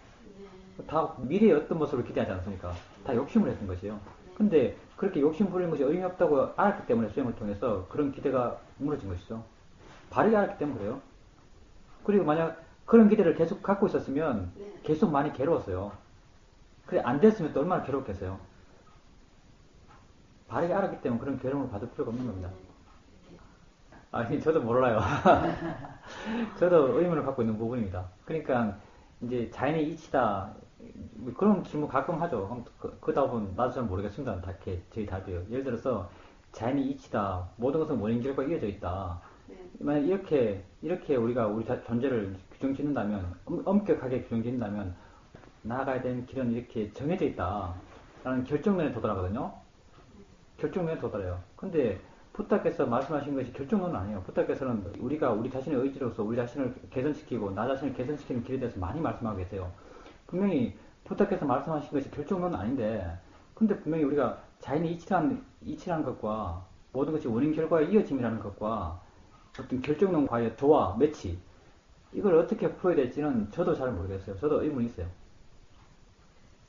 다 미래의 어떤 모습을 기대하지 않습니까? 다 욕심으로 했던 것이에요. 근데 그렇게 욕심 부리는 것이 의미 없다고 알았기 때문에 수행을 통해서 그런 기대가 무너진 것이죠. 바르게 알았기 때문에 그래요. 그리고 만약 그런 기대를 계속 갖고 있었으면 계속 많이 괴로웠어요. 그래 안 됐으면 또 얼마나 괴롭겠어요. 바르게 알았기 때문에 그런 괴로움을 받을 필요가 없는 겁니다. 아니 저도 몰라요. 저도 의문을 갖고 있는 부분입니다. 그러니까 이제 자연의 이치다, 뭐 그런 질문 가끔 하죠. 그러다 보면 나도 잘 모르겠습니다. 다 이렇게 저희 답이에요. 예를 들어서 자연의 이치다, 모든 것은 원인 결과가 이어져 있다. 만약 이렇게 우리가 우리 존재를 규정 짓는다면, 엄격하게 규정 짓는다면 나아가야 되는 길은 이렇게 정해져 있다 라는 결정면에 도달하거든요. 결정면에 도달해요. 근데 부탁께서 말씀하신 것이 결정론은 아니에요. 부탁께서는 우리가 우리 자신의 의지로서 우리 자신을 개선시키고 나 자신을 개선시키는 길에 대해서 많이 말씀하고 계세요. 분명히 부탁께서 말씀하신 것이 결정론은 아닌데, 근데 분명히 우리가 자연의 이치라는 것과 모든 것이 원인 결과의 이어짐이라는 것과 어떤 결정론과의 조화, 매치, 이걸 어떻게 풀어야 될지는 저도 잘 모르겠어요. 저도 의문이 있어요.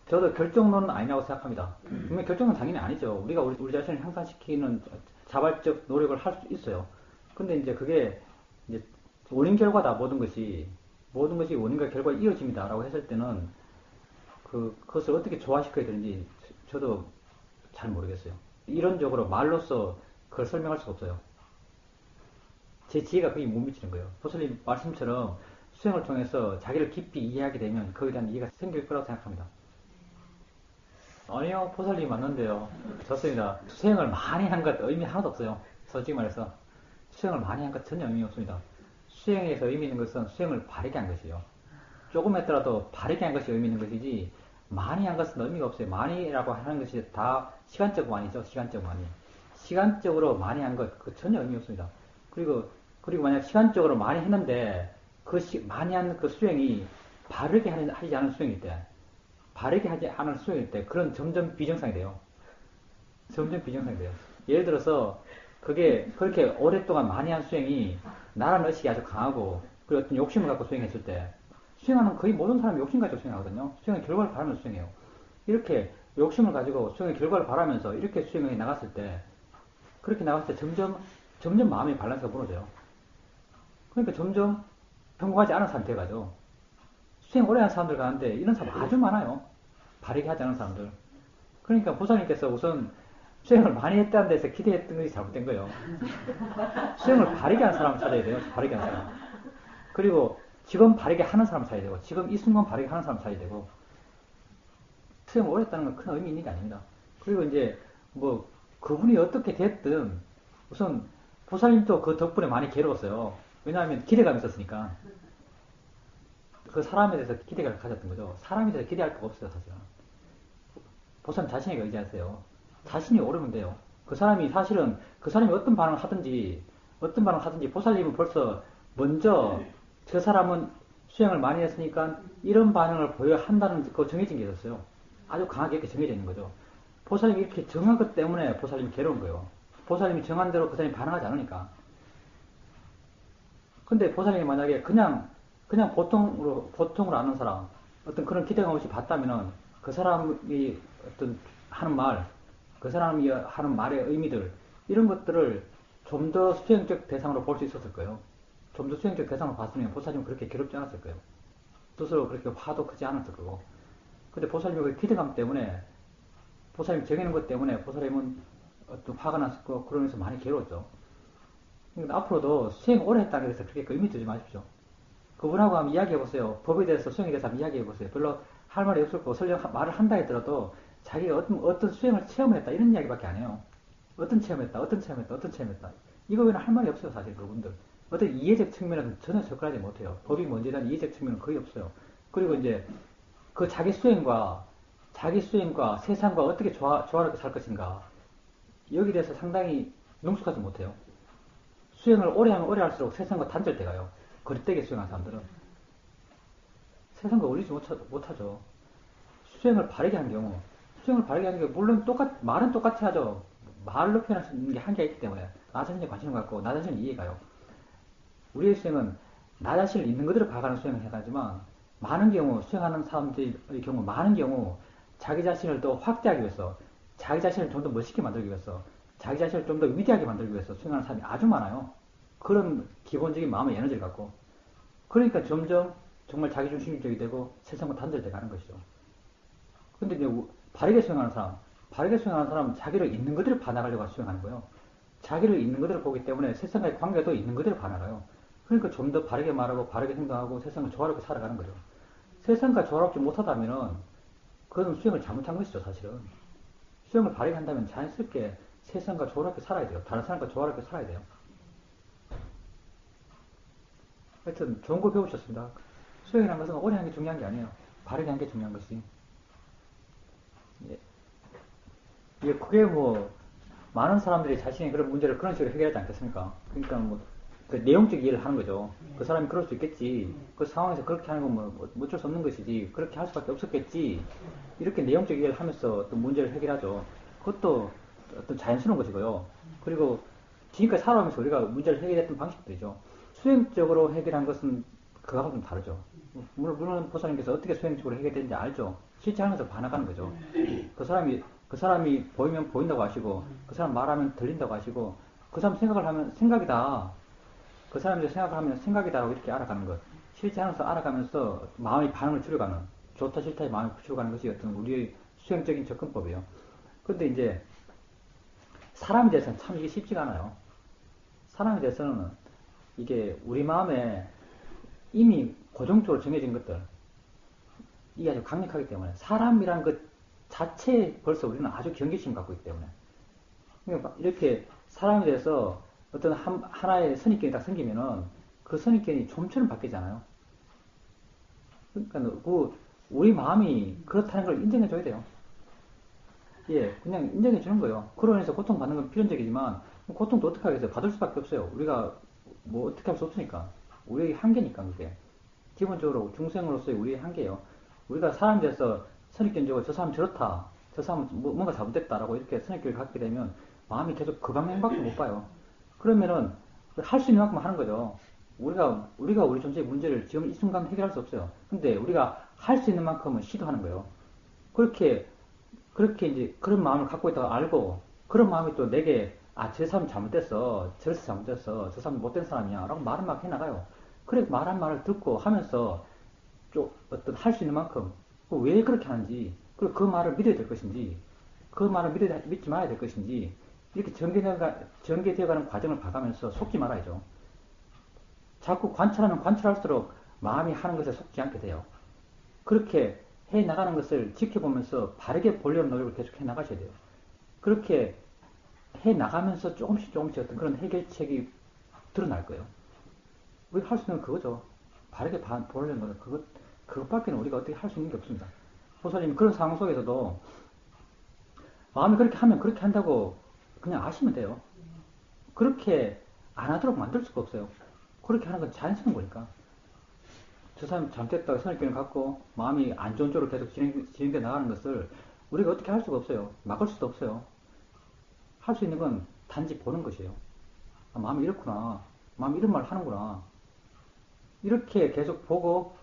저도 결정론은 아니라고 생각합니다. 분명히 결정론은 당연히 아니죠. 우리가 우리 자신을 향상시키는 자발적 노력을 할 수 있어요. 근데 이제 그게 이제 원인 결과다. 모든 것이 원인과 결과의 이어짐이다라고 했을 때는 그것을 어떻게 조화시켜야 되는지 저도 잘 모르겠어요. 이론적으로 말로써 그걸 설명할 수가 없어요. 제 지혜가 거기 못 미치는 거예요. 보살님 말씀처럼 수행을 통해서 자기를 깊이 이해하게 되면 거기에 대한 이해가 생길 거라고 생각합니다. 아니요, 보살님 맞는데요. 좋습니다. 수행을 많이 한 것 의미 하나도 없어요. 솔직히 말해서 수행을 많이 한 것 전혀 의미 없습니다. 수행에서 의미 있는 것은 수행을 바르게 한 것이요. 조금 했더라도 바르게 한 것이 의미 있는 것이지 많이 한 것은 의미가 없어요. 많이라고 하는 것이 다 시간적 많이죠. 시간적 많이. 시간적으로 많이 한 것, 그 전혀 의미 없습니다. 그리고 만약 시간적으로 많이 했는데 많이 한 그 수행이 바르게 하지 않은 수행일 때, 그런 점점 비정상이 돼요. 예를 들어서 그게 그렇게 오랫동안 많이 한 수행이 나라는 의식이 아주 강하고 그리고 어떤 욕심을 갖고 수행했을 때, 수행하는 거의 모든 사람이 욕심 가지고 수행하거든요. 수행의 결과를 바라면서 수행해요. 이렇게 욕심을 가지고 수행의 결과를 바라면서 이렇게 수행해 나갔을 때, 점점 마음의 밸런스가 무너져요. 그러니까 점점 평범하지 않은 상태에 가죠. 수행 오래 한 사람들 가는데 이런 사람 아주 많아요. 바르게 하지 않은 사람들. 그러니까 보살님께서 우선 수행을 많이 했다는 데서 기대했던 것이 잘못된 거예요. 수행을 바르게 한 사람을 찾아야 돼요. 바르게 한 사람. 그리고 지금 바르게 하는 사람을 찾아야 되고, 지금 이 순간 바르게 하는 사람을 찾아야 되고, 수행을 오래 했다는 건 큰 의미 있는 게 아닙니다. 그리고 이제 뭐 그분이 어떻게 됐든 우선 보살님도 그 덕분에 많이 괴로웠어요. 왜냐하면 기대감이 있었으니까. 그 사람에 대해서 기대감을 가졌던 거죠. 사람에 대해서 기대할 거가 없어요, 사실은. 보살님 자신에게 의지하세요. 자신이 오르면 돼요. 그 사람이 어떤 반응을 하든지 보살님은 벌써 먼저 저 사람은 수행을 많이 했으니까 이런 반응을 보여야 한다는 그 정해진 게 있었어요. 아주 강하게 이렇게 정해져 있는 거죠. 보살님이 이렇게 정한 것 때문에 보살님이 괴로운 거예요. 보살님이 정한 대로 그 사람이 반응하지 않으니까. 근데 보살님이 만약에 그냥 보통으로 아는 사람, 어떤 그런 기대감 없이 봤다면은 그 사람이 어떤 하는 말, 그 사람이 하는 말의 의미들, 이런 것들을 좀 더 수행적 대상으로 볼 수 있었을 거예요. 좀 더 수행적 대상으로 봤으면 보살님은 그렇게 괴롭지 않았을 거예요. 스스로 그렇게 화도 크지 않았을 거고. 근데 보살님의 그 기대감 때문에, 보살님 정해놓은 것 때문에 보살님은 어떤 화가 났을 거고, 그러면서 많이 괴로웠죠. 그러니까 앞으로도 수행 오래 했다는 데서 그렇게 의미 두지 마십시오. 그분하고 한번 이야기해보세요. 법에 대해서, 수행에 대해서 한번 이야기해보세요. 별로 할 말이 없을 거고, 설령 말을 한다 하더라도 자기가 어떤 수행을 체험을 했다, 이런 이야기밖에 안 해요. 어떤 체험했다. 이거 외에는 할 말이 없어요, 사실 그분들. 어떤 이해적 측면은 전혀 접근하지 못해요. 법이 뭔지에 대한 이해적 측면은 거의 없어요. 그리고 이제 그 자기 수행과 세상과 어떻게 조화롭게 살 것인가, 여기에 대해서 상당히 능숙하지 못해요. 수행을 오래 하면 오래 할수록 세상과 단절돼 가요. 거리되게 수행한 사람들은. 세상과 어울리지 못하죠. 수행을 바르게 하는 경우, 물론 말은 똑같이 하죠. 말로 표현할 수 있는 게 한계가 있기 때문에, 나 자신에 관심을 갖고, 나 자신을 이해가요. 우리의 수행은 나 자신을 있는 그대로 봐가는 수행을 해가지만, 수행하는 사람들의 경우, 많은 경우, 자기 자신을 더 확대하기 위해서, 자기 자신을 좀 더 멋있게 만들기 위해서, 자기 자신을 좀 더 위대하게 만들기 위해서 수행하는 사람이 아주 많아요. 그런 기본적인 마음의 에너지를 갖고. 그러니까 점점 정말 자기중심적이 되고 세상과 단절돼 가는 것이죠. 근데 이제 바르게 수행하는 사람은 자기를 있는 그대로 반항하려고 수행하는 거예요. 자기를 있는 그대로 보기 때문에 세상과의 관계도 있는 그대로 반항해요. 그러니까 좀 더 바르게 말하고 바르게 행동하고 세상을 조화롭게 살아가는 거죠. 세상과 조화롭지 못하다면은 그건 수행을 잘못한 것이죠, 사실은. 수행을 바르게 한다면 자연스럽게 세상과 조화롭게 살아야 돼요. 다른 사람과 조화롭게 살아야 돼요. 하여튼 좋은 걸 배우셨습니다. 수행이라는 것은 오래 하는 게 중요한 게 아니에요. 바르게 하는 게 중요한 것이. 예. 그게 뭐 많은 사람들이 자신의 그런 문제를 그런 식으로 해결하지 않겠습니까? 그러니까 뭐, 그 내용적 이해를 하는 거죠. 그 사람이 그럴 수 있겠지. 그 상황에서 그렇게 하는 건 뭐 어쩔 수 없는 것이지. 그렇게 할 수밖에 없었겠지. 이렇게 내용적 이해를 하면서 어떤 문제를 해결하죠. 그것도 어떤 자연스러운 것이고요. 그리고 지금까지 살아오면서 우리가 문제를 해결했던 방식들이죠. 수행적으로 해결한 것은 그거하고 좀 다르죠. 물론 보사님께서 어떻게 수행적으로 해결되는지 알죠. 실제 하면서 반항하는 거죠. 그 사람이 보이면 보인다고 하시고, 그 사람 말하면 들린다고 하시고, 그 사람 생각을 하면 생각이다. 그 사람들 생각을 하면 생각이다라고 이렇게 알아가는 것. 실제 하면서 알아가면서 마음의 반응을 줄여가는, 좋다 싫다의 마음을 줄여가는 것이 어떤 우리의 수행적인 접근법이에요. 근데 이제 사람에 대해서는 참 이게 쉽지가 않아요. 사람에 대해서는 이게 우리 마음에 이미 고정적으로 정해진 것들, 이게 아주 강력하기 때문에 사람이란 것 자체에 벌써 우리는 아주 경계심을 갖고 있기 때문에 그러니까 이렇게 사람에 대해서 어떤 하나의 선입견이 딱 생기면은 그 선입견이 좀처럼 바뀌잖아요. 그러니까 우리 마음이 그렇다는 걸 인정해 줘야 돼요. 예, 그냥 인정해 주는 거예요. 그로 인해서 고통받는 건 필연적이지만 고통도 어떻게 하겠어요? 받을 수밖에 없어요. 우리가 뭐 어떻게 할 수 없으니까. 우리의 한계니까 그게. 기본적으로 중생으로서의 우리의 한계예요. 우리가 사람에 대해서 선입견적으로 저 사람 저렇다. 저 사람은 뭔가 잘못됐다라고 이렇게 선입견을 갖게 되면 마음이 계속 그 방향밖에 못 봐요. 그러면은 할 수 있는 만큼 하는 거죠. 우리가 우리 존재의 문제를 지금 이 순간 해결할 수 없어요. 근데 우리가 할 수 있는 만큼은 시도하는 거예요. 그렇게 이제 그런 마음을 갖고 있다고 알고 그런 마음이 또 내게 저 사람 잘못됐어. 저래서 잘못됐어. 저 사람 못된 사람이야. 라고 말을 막 해나가요. 그래 말한 말을 듣고 하면서 좀 어떤 할 수 있는 만큼 왜 그렇게 하는지 그리고 그 말을 믿어야 될 것인지 그 말을 믿지 말아야 될 것인지 이렇게 전개되어가는 과정을 봐가면서 속지 말아야죠. 자꾸 관찰하면 관찰할수록 마음이 하는 것에 속지 않게 돼요. 그렇게 해 나가는 것을 지켜보면서 바르게 보려는 노력을 계속 해 나가셔야 돼요. 그렇게 해 나가면서 조금씩 어떤 그런 해결책이 드러날 거예요. 우리가 할 수 있는 건 그거죠. 바르게 보려는 거는 그것밖에는 우리가 어떻게 할 수 있는 게 없습니다. 보살님이 그런 상황 속에서도 마음이 그렇게 하면 그렇게 한다고 그냥 아시면 돼요. 그렇게 안 하도록 만들 수가 없어요. 그렇게 하는 건 자연스러운 거니까. 저 사람 잘못됐다고 선입견을 갖고 마음이 안 좋은 쪽으로 계속 진행돼 나가는 것을 우리가 어떻게 할 수가 없어요. 막을 수도 없어요. 할 수 있는 건 단지 보는 것이에요. 아, 마음이 이렇구나. 마음이 이런 말을 하는구나. 이렇게 계속 보고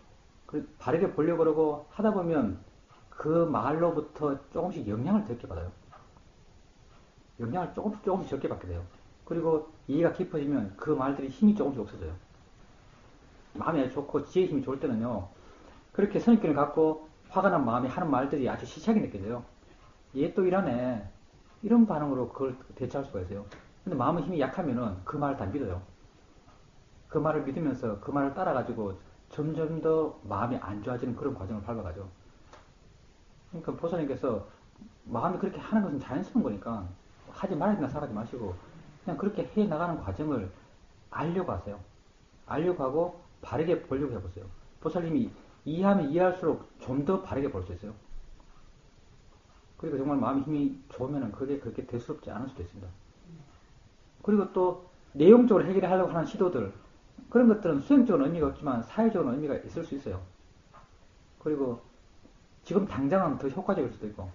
바르게 보려고 그러고 하다 보면 그 말로부터 조금씩 영향을 적게 받아요. 영향을 조금씩 적게 받게 돼요. 그리고 이해가 깊어지면 그 말들이 힘이 조금씩 없어져요. 마음이 좋고 지혜의 힘이 좋을 때는요. 그렇게 선입견을 갖고 화가 난 마음이 하는 말들이 아주 시시하게 느껴져요. 얘 또 이러네. 이런 반응으로 그걸 대처할 수가 있어요. 근데 마음의 힘이 약하면은 그 말을 다 믿어요. 그 말을 믿으면서 그 말을 따라가지고 점점 더 마음이 안 좋아지는 그런 과정을 밟아가죠. 그러니까 보살님께서 마음이 그렇게 하는 것은 자연스러운 거니까 하지 말아야 된다 생각하지 마시고 그냥 그렇게 해 나가는 과정을 알려고 하세요. 알려고 하고 바르게 보려고 해보세요. 보살님이 이해하면 이해할수록 좀 더 바르게 볼 수 있어요. 그리고 정말 마음의 힘이 좋으면 그게 그렇게 대수롭지 않을 수도 있습니다. 그리고 또 내용적으로 해결하려고 하는 시도들 그런 것들은 수행적으로 의미가 없지만 사회적으로 의미가 있을 수 있어요. 그리고 지금 당장은 더 효과적일 수도 있고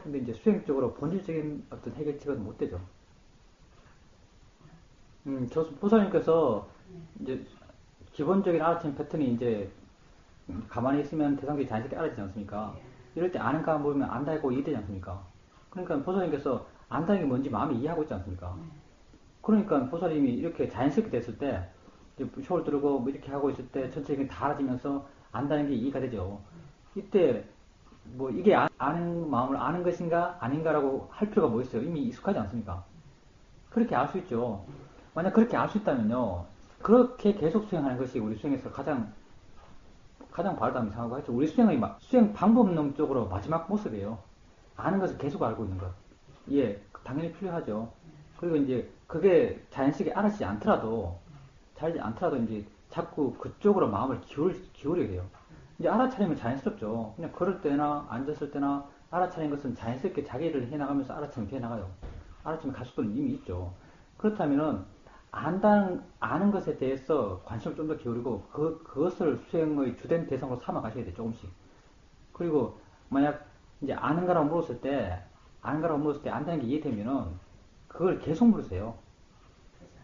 근데 이제 수행적으로 본질적인 어떤 해결책은 못 되죠. 보살님께서 이제 기본적인 알아채는 패턴이 이제 가만히 있으면 대상들이 자연스럽게 알아지지 않습니까? 이럴 때 아는가 모르면 안다고 이해되지 않습니까? 그러니까 보살님께서 안다는 게 뭔지 마음이 이해하고 있지 않습니까? 그러니까 보살님이 이렇게 자연스럽게 됐을 때 쇼를 들고 뭐 이렇게 하고 있을 때 전체적인 다 알아지면서 안다는 게 이해가 되죠. 이때 뭐 이게 아는 마음을 아는 것인가 아닌가라고 할 필요가 뭐 있어요. 이미 익숙하지 않습니까? 그렇게 알 수 있죠. 만약 그렇게 알 수 있다면요. 그렇게 계속 수행하는 것이 우리 수행에서 가장 바르다고 생각하고 하죠. 우리 수행 방법론적으로 마지막 모습이에요. 아는 것을 계속 알고 있는 것. 예, 당연히 필요하죠. 그리고 이제 그게 자연스럽게 알아지지 않더라도 이제 자꾸 그쪽으로 마음을 기울이게 돼요. 이제 알아차리면 자연스럽죠. 그냥 걸을 때나 앉았을 때나 알아차리는 것은 자연스럽게 자기를 해나가면서 알아차림 해나가요. 알아차림 가속도는 이미 있죠. 그렇다면은 아는 것에 대해서 관심을 좀 더 기울이고 그것을 수행의 주된 대상으로 삼아 가셔야 돼요. 조금씩. 그리고 만약 이제 아는 거라고 물었을 때 안다는 게 이해되면은 그걸 계속 물으세요.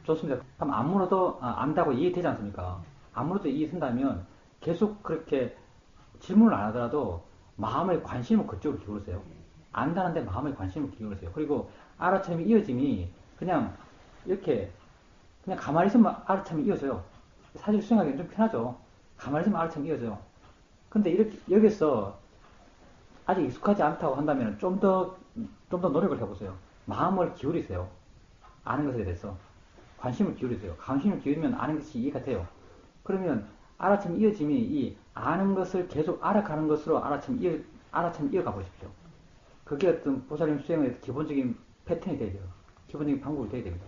좋습니다. 그럼 안 물어도 안다고 이해되지 않습니까? 안 물어도 이해된다면 계속 그렇게 질문을 안 하더라도 마음의 관심을 그쪽으로 기울이세요. 안다는데 마음의 관심을 기울이세요. 그리고 알아차림의 이어짐이 그냥 이렇게 그냥 가만히 있으면 알아차림이 이어져요. 사실 수행하기는 좀 편하죠. 가만히 있으면 알아차림이 이어져요. 근데 이렇게 여기서 아직 익숙하지 않다고 한다면 좀 더 노력을 해보세요. 마음을 기울이세요. 아는 것에 대해서. 관심을 기울이세요. 관심을 기울이면 아는 것이 이해가 돼요. 그러면 알아차림 이어짐이 이 아는 것을 계속 알아가는 것으로 알아차림 이어가 보십시오. 그게 어떤 보살님 수행의 기본적인 패턴이 되야 돼요. 기본적인 방법이 되어야 됩니다.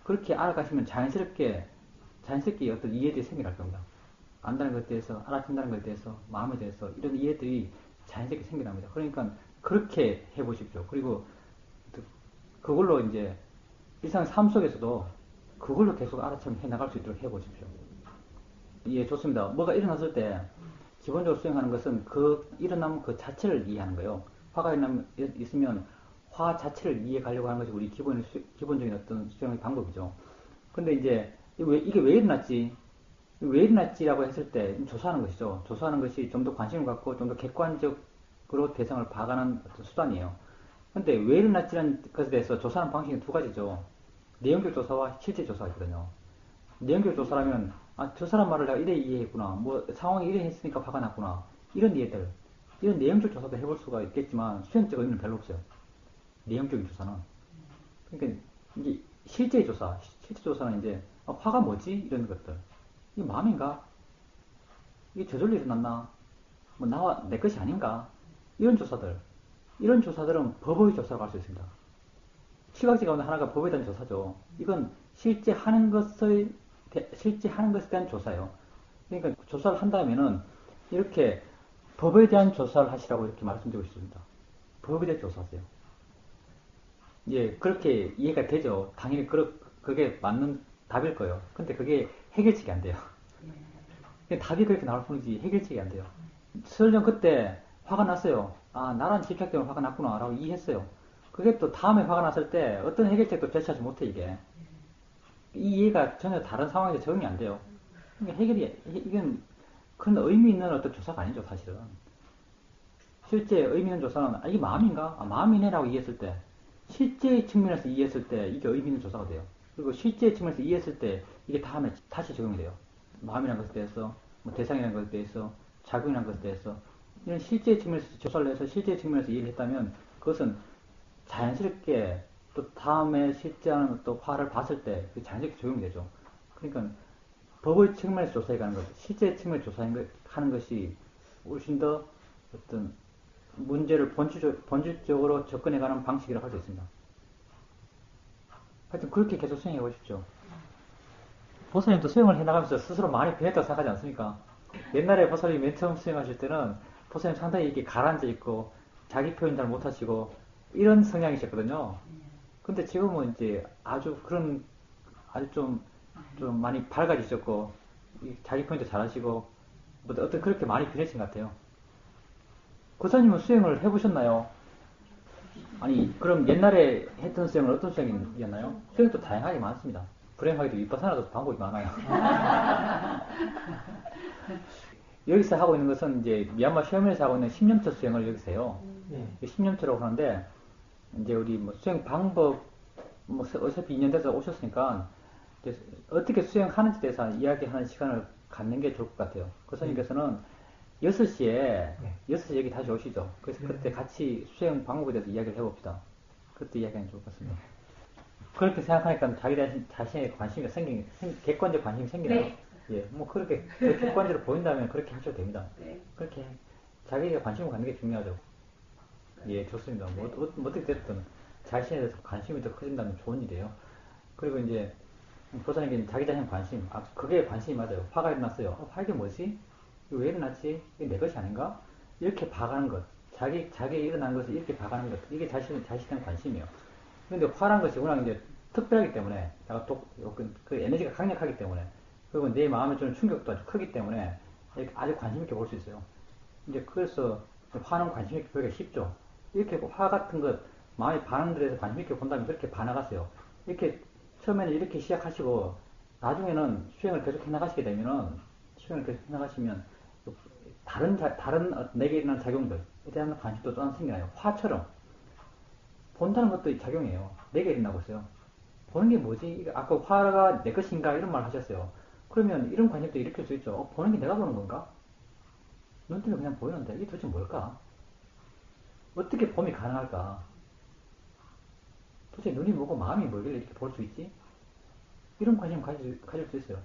그렇게 알아가시면 자연스럽게 어떤 이해들이 생겨날 겁니다. 안다는 것에 대해서, 알아듣는다는 것에 대해서, 마음에 대해서 이런 이해들이 자연스럽게 생겨납니다. 그러니까 그렇게 해보십시오. 그리고 그걸로 이제 일상 삶 속에서도 그걸로 계속 알아차림 해나갈 수 있도록 해보십시오. 예, 좋습니다. 뭐가 일어났을 때 기본적으로 수행하는 것은 일어나면 그 자체를 이해하는 거예요. 화가 있으면 화 자체를 이해해 가려고 하는 것이 우리 기본적인 어떤 수행의 방법이죠. 근데 이제 이게 왜 일어났지? 왜 일어났지라고 했을 때 조사하는 것이죠. 조사하는 것이 좀 더 관심을 갖고 좀 더 객관적으로 대상을 봐가는 어떤 수단이에요. 근데 왜 일어났지라는 것에 대해서 조사하는 방식이 두 가지죠. 내용적 조사와 실제 조사가 있거든요. 내용적 조사라면 저 사람 말을 내가 이래 이해했구나. 뭐 상황이 이래 했으니까 화가 났구나. 이런 내용적 조사도 해볼 수가 있겠지만 수행적 의미는 별로 없어요. 내용적인 조사는. 그러니까 이제 실제 조사는 이제 화가 뭐지? 이런 것들. 이게 마음인가? 이게 저절로 일어났나? 뭐 내 것이 아닌가? 이런 조사들은 법의 조사라고 할 수 있습니다. 시각지 가운데 하나가 법에 대한 조사죠. 이건 실제 하는 것에 대한 조사예요. 그러니까 조사를 한다면은 이렇게 법에 대한 조사를 하시라고 이렇게 말씀드리고 싶습니다. 법에 대한 조사하세요. 예, 그렇게 이해가 되죠. 당연히 그게 맞는 답일 거예요. 근데 그게 해결책이 안 돼요. 답이 그렇게 나올 뿐이지 해결책이 안 돼요. 설령 그때 화가 났어요. 나란 집착 때문에 화가 났구나 라고 이해했어요. 그게 또 다음에 화가 났을 때 어떤 해결책도 제시하지 못해 이게. 이 이해가 전혀 다른 상황에서 적용이 안 돼요. 그러니까 이건 큰 의미 있는 어떤 조사가 아니죠 사실은. 실제 의미 있는 조사는 이게 마음인가? 마음이네라고 이해했을 때 실제 측면에서 이해했을 때 이게 의미 있는 조사가 돼요. 그리고 실제 측면에서 이해했을 때 이게 다음에 다시 적용이 돼요. 마음이라는 것에 대해서 뭐 대상이라는 것에 대해서 작용이라는 것에 대해서 이런 실제 측면에서 조사를 해서 실제 측면에서 이해를 했다면 그것은 자연스럽게 또 다음에 실제하는 또 화를 봤을 때 자연스럽게 적용이 되죠. 그러니까 법의 측면에서 조사해 가는 것, 실제 측면에서 조사하는 것이 훨씬 더 어떤 문제를 본질적으로 접근해 가는 방식이라고 할 수 있습니다. 하여튼 그렇게 계속 수행해 보십시오. 보살님도 수행을 해나가면서 스스로 많이 변했다고 생각하지 않습니까? 옛날에 보살님이 맨 처음 수행하실 때는 보살님 상당히 이렇게 가라앉아 있고 자기 표현 잘 못하시고 이런 성향이셨거든요. 근데 지금은 이제 아주 좀 많이 밝아지셨고 자기 표현도 잘하시고 뭐 어떤 그렇게 많이 변하신 것 같아요. 고사님은 수행을 해보셨나요? 아니 그럼 옛날에 했던 수행은 어떤 수행이었나요? 수행도 다양하게 많습니다. 불행하게도 윗바사나도 방법이 많아요. 여기서 하고 있는 것은 이제 미얀마 시험에서 하고 있는 10년차 수행을 여기서 해요. 10년차라고 하는데 이제 우리 뭐 수행 방법 뭐 어차피 2년 돼서 오셨으니까 어떻게 수행하는지에 대해서 이야기하는 시간을 갖는 게 좋을 것 같아요. 교수님께서는 6시에 여기 다시 오시죠. 그래서 그때 같이 수행 방법에 대해서 이야기를 해봅시다. 그때 이야기하면 좋을 것 같습니다. 그렇게 생각하니까 자기 자신의 관심이 객관적 관심이 생기나요? 네. 예, 뭐 그렇게 객관적으로 보인다면 그렇게 하셔도 됩니다. 네. 그렇게 자기가 관심을 갖는 게 중요하죠. 예, 좋습니다. 뭐 어떻게 됐든 자신에 대해서 관심이 더 커진다면 좋은 일이에요. 그리고 이제 보사님께 자기 자신 관심, 그게 관심이 맞아요. 화가 일어났어요. 화가 뭐지? 이거 왜 일어났지? 이게 내 것이 아닌가? 이렇게 봐가는 것. 자기에 일어난 것을 이렇게 봐가는 것, 이게 자신의 관심이에요. 근데 화란 것이 워낙 이제 특별하기 때문에, 내가 또, 그 에너지가 강력하기 때문에, 그리고 내 마음에 주는 충격도 아주 크기 때문에, 아주 관심있게 볼 수 있어요. 이제 그래서 화는 관심있게 보기가 쉽죠. 이렇게 화 같은 것, 마음의 반응들에서 관심있게 본다면 그렇게 반응하세요. 이렇게, 처음에는 이렇게 시작하시고, 나중에는 수행을 계속 해나가시게 되면은, 수행을 계속 해나가시면, 다른 내게 일어나는 작용들에 대한 관심도 또한 생겨나요. 화처럼. 본다는 것도 작용이에요. 내게 일어나고 있어요. 보는 게 뭐지? 아까 화가 내 것인가? 이런 말 하셨어요. 그러면 이런 관심도 일으킬 수 있죠. 보는 게 내가 보는 건가? 눈 뜨면 그냥 보이는데 이게 도대체 뭘까? 어떻게 봄이 가능할까? 도대체 눈이 뭐고 마음이 뭐길래 이렇게 볼 수 있지? 이런 관심 가질 수 있어요.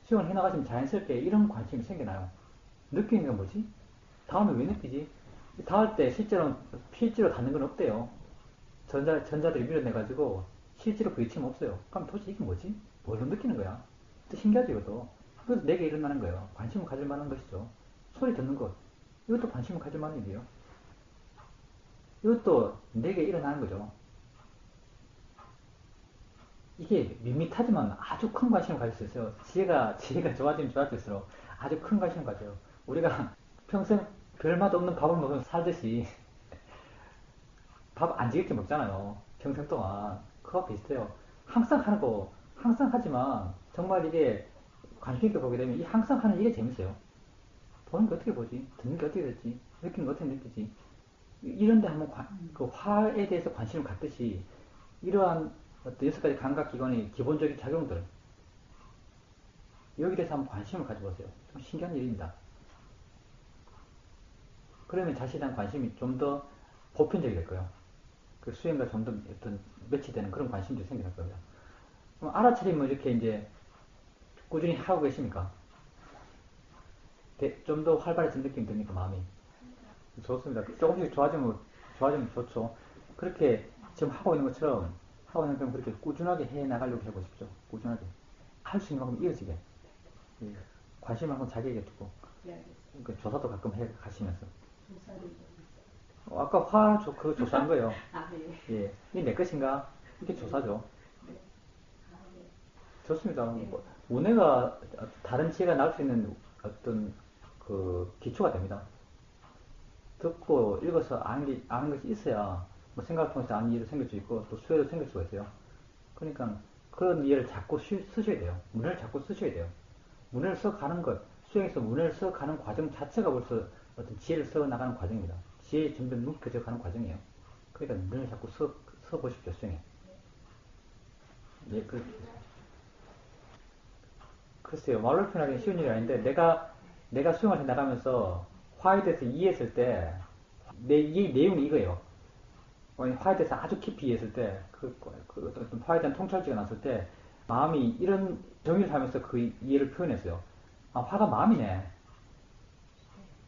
수영을 해나가시면 자연스럽게 이런 관심이 생겨나요. 느끼는 게 뭐지? 다음에 왜 느끼지? 닿을 때 실제로 닿는 건 없대요. 전자들이 밀어내가지고 실제로 부딪힘 없어요. 그럼 도대체 이게 뭐지? 뭘로 느끼는 거야? 또 신기하죠, 이것도. 그래서 내게 일어나는 거예요. 관심을 가질 만한 것이죠. 소리 듣는 것. 이것도 관심을 가질 만한 일이에요. 이것도 내게 일어나는 거죠. 이게 밋밋하지만 아주 큰 관심을 가질 수 있어요. 지혜가 좋아지면 좋아질수록 아주 큰 관심을 가져요. 우리가 평생 별맛 없는 밥을 먹으면서 살듯이 밥 안 지겹게 먹잖아요. 평생 동안. 그거 비슷해요. 항상 하는 거, 항상 하지만 정말 이게 관심 있게 보게 되면 이 항상 하는 이게 재밌어요. 보는 게 어떻게 보지? 듣는 게 어떻게 듣지? 느끼는 게 어떻게 느끼지? 이런데 한번 그 화에 대해서 관심을 갖듯이 이러한 어떤 6가지 감각기관의 기본적인 작용들 여기에 대해서 한번 관심을 가져보세요. 좀 신기한 일입니다. 그러면 자신에 대한 관심이 좀 더 보편적이 될 거예요. 그 수행과 좀 더 어떤 매치되는 그런 관심도 생길 거예요. 그럼 알아차리면 이렇게 이제 꾸준히 하고 계십니까? 좀 더 활발해진 느낌이 듭니까, 마음이? 좋습니다. 조금씩 좋아지면 좋죠. 그렇게 지금 하고 있는 것처럼, 하고 있는 건 그렇게 꾸준하게 해 나가려고 해보십시오. 꾸준하게. 할 수 있는 만큼 이어지게. 예. 관심을 한번 자기에게 두고. 그 조사도 가끔 해 가시면서. 아까 그거 조사한 거예요. 예. 이게 내 것인가? 이게 조사죠. 좋습니다. 문해가 다른 지혜가 나올 수 있는 어떤 그 기초가 됩니다. 듣고 읽어서 아는 것이 있어야 뭐 생각을 통해서 아는 이해도 생길 수 있고 또 수혜도 생길 수가 있어요. 그러니까 그런 이해를 자꾸 쓰셔야 돼요. 문해를 자꾸 쓰셔야 돼요. 문해를 써가는 것, 수행에서 문해를 써가는 과정 자체가 벌써 어떤 지혜를 써나가는 과정입니다. 지혜의 점점 뭉켜져 가는 과정이에요. 그러니까 문해를 자꾸 써보십시오, 수행에. 예, 글쎄요, 말로 표현하기는 쉬운 일이 아닌데, 내가 수영을 해 나가면서 화에 대해서 이해했을 때, 이 내용이 이거예요. 화에 대해서 아주 깊이 이해했을 때, 어떤 화에 대한 통찰지가 났을 때, 마음이 이런 정의를 하면서 그 이해를 표현했어요. 아, 화가 마음이네.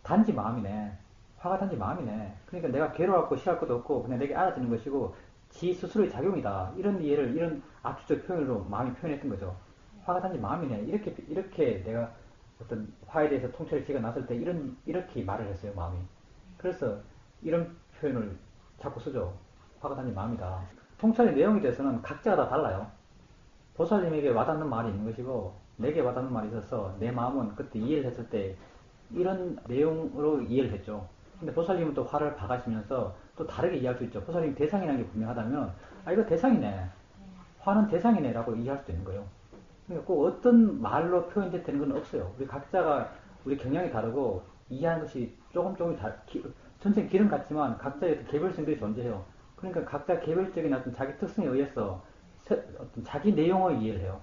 단지 마음이네. 화가 단지 마음이네. 그러니까 내가 괴로워하고 싫어할 것도 없고, 그냥 내게 알아듣는 것이고, 지 스스로의 작용이다. 이런 이해를, 이런 압축적 표현으로 마음이 표현했던 거죠. 화가 단지 마음이네. 이렇게 내가 어떤 화에 대해서 통찰의 지가 났을 때 이렇게 말을 했어요, 마음이. 그래서 이런 표현을 자꾸 쓰죠. 화가 단지 마음이다. 통찰의 내용에 대해서는 각자가 다 달라요. 보살님에게 와닿는 말이 있는 것이고, 내게 와닿는 말이 있어서 내 마음은 그때 이해를 했을 때 이런 내용으로 이해를 했죠. 근데 보살님은 또 화를 봐가시면서 또 다르게 이해할 수 있죠. 보살님 대상이라는 게 분명하다면, 아, 이거 대상이네. 화는 대상이네. 라고 이해할 수도 있는 거예요. 그러니까 꼭 어떤 말로 표현되는 건 없어요. 우리 각자가 우리 경향이 다르고 이해하는 것이 조금 전체 기름 같지만 각자의 개별성들이 존재해요. 그러니까 각자 개별적인 어떤 자기 특성에 의해서 어떤 자기 내용을 이해를 해요.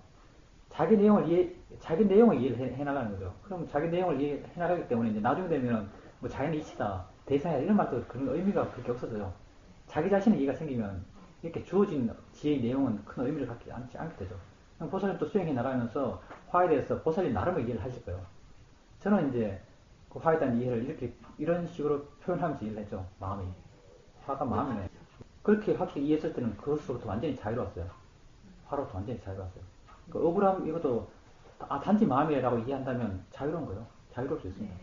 자기 내용을 이해를 해 나가는 거죠. 그럼 자기 내용을 이해해 나가기 때문에 이제 나중에 되면 뭐 자기는 이치다, 대상이다 이런 말도 그런 의미가 그렇게 없어져요. 자기 자신의 이해가 생기면 이렇게 주어진 지혜의 내용은 큰 의미를 갖지 않게 되죠. 보살님 또 수행해 나가면서 화에 대해서 보살님 나름의 이해를 하실 거예요. 저는 이제 그 화에 대한 이해를 이런 식으로 표현하면서 이해를 했죠. 마음이. 화가 마음이네. 그렇게 확실히 이해했을 때는 그것으로부터 완전히 자유로웠어요. 화로부터 완전히 자유로웠어요. 그 억울함, 이것도, 아, 단지 마음이라고 이해한다면 자유로운 거예요. 자유로울 수 있습니다.